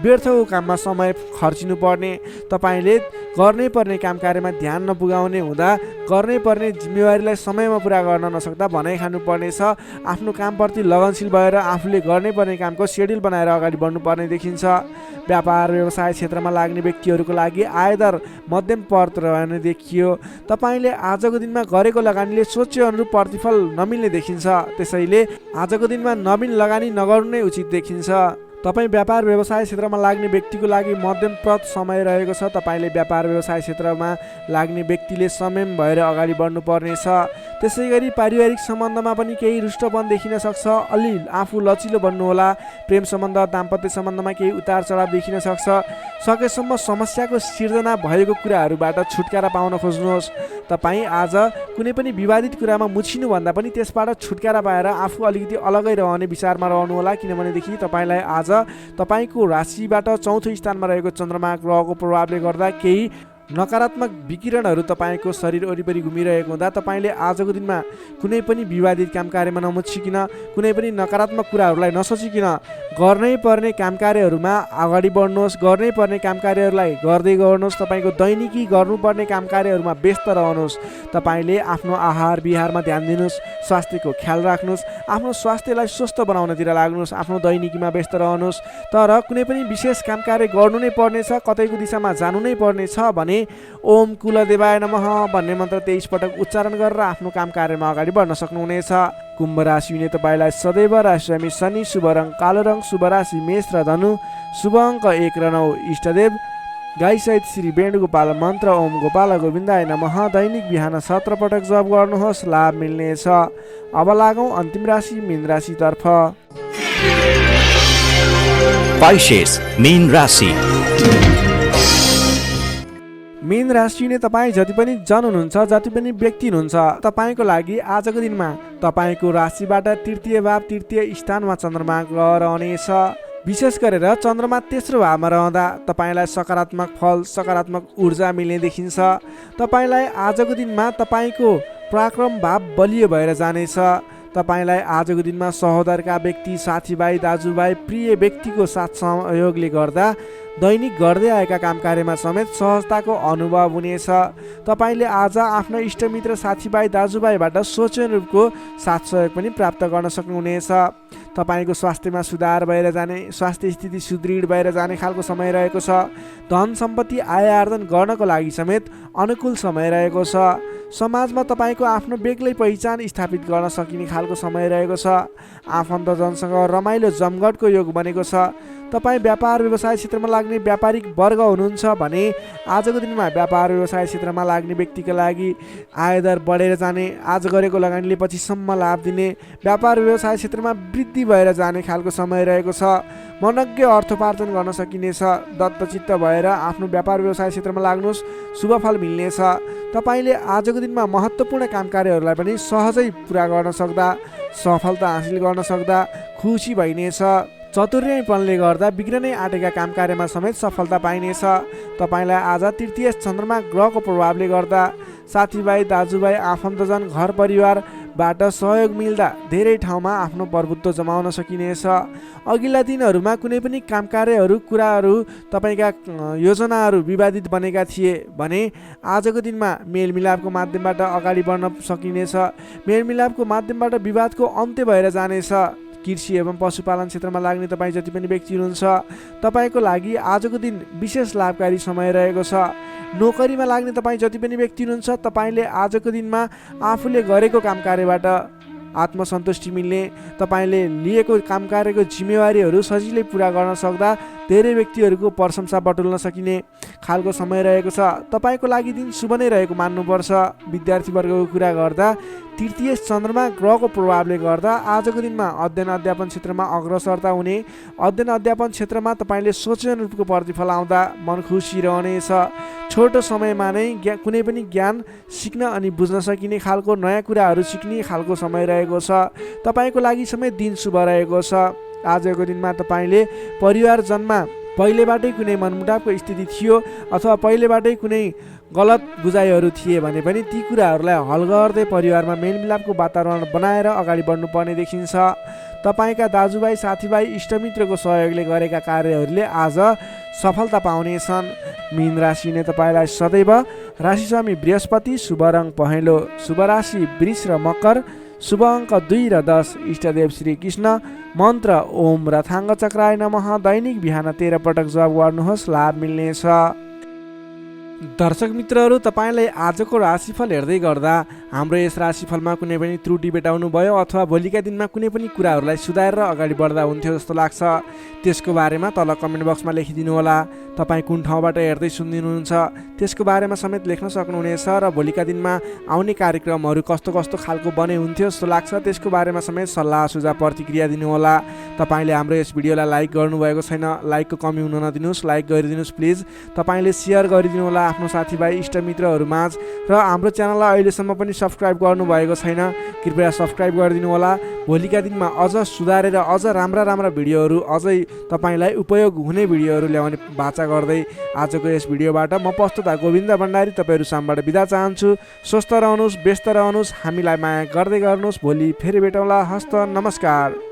व्यर्थको काममा समय खर्चिनु पर्ने, तपाईँले गर्नै पर्ने काम कार्यमा ध्यान नपुगाउने हुँदा गर्नै पर्ने जिम्मेवारीलाई समयमा पुरा गर्न नसक्दा भनाइ खानुपर्नेछ। आफ्नो कामप्रति लगनशील भएर आफूले गर्नै पर्ने कामको सेड्युल बनाएर अगाडि बढ्नुपर्ने देखिन्छ। व्यापार व्यवसाय क्षेत्रमा लाग्ने व्यक्तिहरूको लागि आयदर मध्यम पद रहने देखियो। तपाईँले आजको दिनमा गरेको लगानीले सोचे अनुरूप प्रतिफल नमिल्ने देखिन्छ। त्यसैले आजको दिनमा नवीन लगानी नगर्नु नै उचित देखिन्छ। तपाईँ व्यापार व्यवसाय क्षेत्रमा लाग्ने व्यक्तिको लागि मध्यमप्रद समय रहेको छ। तपाईँले व्यापार व्यवसाय क्षेत्रमा लाग्ने व्यक्तिले संयम भएर अगाडि बढ्नुपर्नेछ। त्यसै गरी पारिवारिक सम्बन्धमा पनि केही रुष्टपन देखिन सक्छ। अलि आफू लचिलो बन्नुहोला। प्रेम सम्बन्ध, दाम्पत्य सम्बन्धमा केही उतार चढाव देखिन सक्छ। सकेसम्म समस्याको सिर्जना भएको कुराहरूबाट छुटकारा पाउन खोज्नुहोस्। तपाईँ आज कुनै पनि विवादित कुरामा मुछिनुभन्दा पनि त्यसबाट छुटकारा पाएर आफू अलिकति अलगै रहने विचारमा रहनुहोला। किनभनेदेखि तपाईँलाई आज तपाईँको राशिबाट चौथो स्थानमा रहेको चन्द्रमा ग्रहको प्रभावले गर्दा केही नकारात्मक विकिरणहरू तपाईँको शरीर वरिपरि घुमिरहेको हुँदा तपाईँले आजको दिनमा कुनै पनि विवादित काम कार्यमा नमुछिकन, कुनै पनि नकारात्मक कुराहरूलाई नसोचिकन गर्नै पर्ने काम कार्यहरूमा अगाडि बढ्नुहोस्। गर्नै पर्ने काम कार्यहरूलाई गर्दै गर्नुहोस्। तपाईँको दैनिकी गर्नुपर्ने काम कार्यहरूमा व्यस्त रहनुहोस्। तपाईँले आफ्नो आहार विहारमा ध्यान दिनुहोस्। स्वास्थ्यको ख्याल राख्नुहोस्। आफ्नो स्वास्थ्यलाई स्वस्थ बनाउनतिर लाग्नुहोस्। आफ्नो दैनिकीमा व्यस्त रहनुहोस्। तर कुनै पनि विशेष काम कार्य गर्नु नै पर्नेछ, कतैको दिशामा जानु नै पर्नेछ भने ओम कुलदेवाय नमः भन्ने मन्त्र 23 पटक उच्चारण गरेर आफ्नो काम कार्यमा अगाडि बढ्न सक्नुहुनेछ। कुम्भ राशि हुने तपाईँलाई सदैव राशिस्वामी शनि, शुभ रङ कालो रङ, शुभ राशि मेष र धनु, शुभ अङ्क 1 र 9। इष्टदेव गाईसहित श्री वेणुगोपाल मन्त्र ओम गोपाल गोविन्दाय नमः दैनिक बिहान 17 पटक जप गर्नुहोस्, लाभ मिल्नेछ। अब लागौँ अन्तिम राशि मीन राशितर्फ। Pisces, मीन राशि। मीन राशि ने तपाईँ जति पनि जन हुनुहुन्छ, जति पनि व्यक्ति हुनुहुन्छ, तपाईँको लागि आजको दिनमा तपाईँको राशिबाट तृतीय भाव, तृतीय स्थानमा चन्द्रमा ग्रह रहनेछ। विशेष गरेर चन्द्रमा तेस्रो भावमा रहँदा तपाईँलाई सकारात्मक फल, सकारात्मक ऊर्जा मिल्ने देखिन्छ। तपाईँलाई आजको दिनमा तपाईँको पराक्रम भाव बलियो भएर जानेछ। तपाईँलाई आजको दिनमा सहोदरका व्यक्ति, साथीभाइ, दाजुभाइ, प्रिय व्यक्तिको साथ सहयोगले गर्दा दैनिक गर्दै आएका काम कार्यमा समेत सहजताको अनुभव हुनेछ। तपाईँले आज आफ्ना इष्टमित्र, साथीभाइ, दाजुभाइबाट सोचे अनुरूपको साथ सहयोग पनि प्राप्त गर्न सक्नुहुनेछ। तपाईँको स्वास्थ्यमा सुधार भएर जाने, स्वास्थ्य स्थिति सुदृढ भएर जाने खालको समय रहेको छ। धन सम्पत्ति आय आर्जन गर्नको लागि समेत अनुकूल समय रहेको छ। समाजमा तपाईँको आफ्नो बेग्लै पहिचान स्थापित गर्न सकिने खालको समय रहेको छ। आफन्तजनसँग रमाइलो जमघटको योग बनेको छ। तपाईँ व्यापार व्यवसाय क्षेत्रमा लाग्ने व्यापारिक वर्ग हुनुहुन्छ भने आजको दिनमा व्यापार व्यवसाय क्षेत्रमा लाग्ने व्यक्तिका लागि आयदर बढेर जाने, आज गरेको लगानीले पछिसम्म लाभ दिने, व्यापार व्यवसाय क्षेत्रमा वृद्धि भएर जाने खालको समय रहेको छ। मनज्ञ अर्थोपार्जन गर्न सकिनेछ। दत्तचित्त भएर आफ्नो व्यापार व्यवसाय क्षेत्रमा लाग्नुहोस्, शुभ फल मिल्नेछ। तपाईँले आजको दिनमा महत्त्वपूर्ण काम कार्यहरूलाई पनि सहजै पुरा गर्न सक्दा, सफलता हासिल गर्न सक्दा खुसी भइनेछ। चतुर्यपनले गर्दा बिग्रनै आँटेका काम कार्यमा समेत सफलता पाइनेछ। तपाईँलाई आज तृतीय चन्द्रमा ग्रहको प्रभावले गर्दा साथीभाइ, दाजुभाइ, आफन्तजन, घर परिवारबाट सहयोग मिल्दा धेरै ठाउँमा आफ्नो प्रभुत्व जमाउन सकिनेछ। अघिल्ला दिनहरूमा कुनै पनि काम कार्यहरू, कुराहरू, तपाईँका योजनाहरू विवादित बनेका थिए भने आजको दिनमा मेलमिलापको माध्यमबाट अगाडि बढ्न सकिनेछ। मेलमिलापको माध्यमबाट विवादको अन्त्य भएर जानेछ। कृषि एवं पशुपालन क्षेत्रमा लाग्ने तपाईँ जति पनि व्यक्ति हुनुहुन्छ तपाईँको लागि आजको दिन विशेष लाभकारी समय रहेको छ। नोकरीमा लाग्ने तपाईँ जति पनि व्यक्ति हुनुहुन्छ तपाईँले आजको दिनमा आफूले गरेको काम कार्यबाट आत्मसन्तुष्टि मिल्ने, तपाईँले लिएको काम कार्यको जिम्मेवारीहरू सजिलै पुरा गर्न सक्दा धेरै व्यक्तिहरूको प्रशंसा बटुल्न सकिने खालको समय रहेको छ। तपाईँको लागि दिन शुभ नै रहेको मान्नुपर्छ। विद्यार्थी वर्गको कुरा गर्दा तृतीय चन्द्रमा ग्रहको प्रभावले गर्दा आजको दिनमा अध्ययन अध्यापन क्षेत्रमा अग्रसरता हुने, अध्ययन अध्यापन क्षेत्रमा तपाईँले सोचे अनुरूपको प्रतिफल आउँदा मन खुसी रहनेछ। छोटो समयमा नै कुनै पनि ज्ञान सिक्न अनि बुझ्न सकिने खालको नयाँ कुराहरू सिक्ने खालको समय रहेको छ। तपाईँको लागि समय दिन शुभ रहेको छ। आजको दिनमा तपाईँले परिवारजनमा पहिलेबाटै कुनै मनमुटावको स्थिति थियो अथवा पहिलेबाटै कुनै गलत बुझाइहरू थिए भने पनि ती कुराहरूलाई हल गर्दै परिवारमा मेलमिलापको वातावरण बनाएर अगाडि बढ्नुपर्ने देखिन्छ। तपाईँका दाजुभाइ, साथीभाइ, इष्टमित्रको सहयोगले गरेका कार्यहरूले आज सफलता पाउनेछन्। मीन राशि नै तपाईँलाई सदैव राशिस्वामी बृहस्पति, शुभ रङ पहेँलो, शुभ राशि वृष र मकर, शुभ अङ्क 2 र 10, इष्टदेव श्री कृष्ण, मन्त्र ओम रथाङ्ग चक्राय नमः। दैनिक बिहान 13 पटक जप गर्नुहोस्, लाभ मिल्नेछ। दर्शक मित्रहरू, तपाईँलाई आजको राशिफल हेर्दै गर्दा हाम्रो यस राशिफलमा कुनै पनि त्रुटि भेटाउनु भयो अथवा भोलिका दिनमा कुनै पनि कुराहरूलाई सुधारेर अगाडि बढ्दा हुन्थ्यो जस्तो लाग्छ, त्यसको बारेमा तल कमेन्ट बक्समा लेखिदिनु होला। तपाईँ कुन ठाउँबाट हेर्दै सुनिदिनुहुन्छ त्यसको बारेमा समेत लेख्न सक्नुहुनेछ र भोलिका दिनमा आउने कार्यक्रमहरू कस्तो कस्तो खालको बने हुन्थ्यो जस्तो लाग्छ त्यसको बारेमा समेत सल्लाह सुझाव प्रतिक्रिया दिनुहोला। तपाईँले हाम्रो यस भिडियोलाई लाइक गर्नुभएको छैन, लाइकको कमी हुन नदिनुहोस्, लाइक गरिदिनुहोस् प्लिज। तपाईँले सेयर गरिदिनु होला आफ्नो साथीभाइ, इष्टमित्रहरूमाझ, र हाम्रो च्यानललाई अहिलेसम्म पनि सब्सक्राइब गर्नुभएको छैन कृपया सब्सक्राइब गरिदिनु होला। भोलिका दिनमा अझ सुधारेर अझ राम्रा भिडियोहरू, अझै तपाईँलाई उपयोग हुने भिडियोहरू ल्याउने बाचा गर्दै आजको यस भिडियोबाट म प्रस्तुता गोविन्द भण्डारी तपाईँहरू सामबाट बिदा चाहन्छु। स्वस्थ रहनुहोस्, व्यस्त रहनुहोस्, हामीलाई माया गर्दै गर्नुहोस्। भोलि फेरि भेटौँला। हस्त नमस्कार।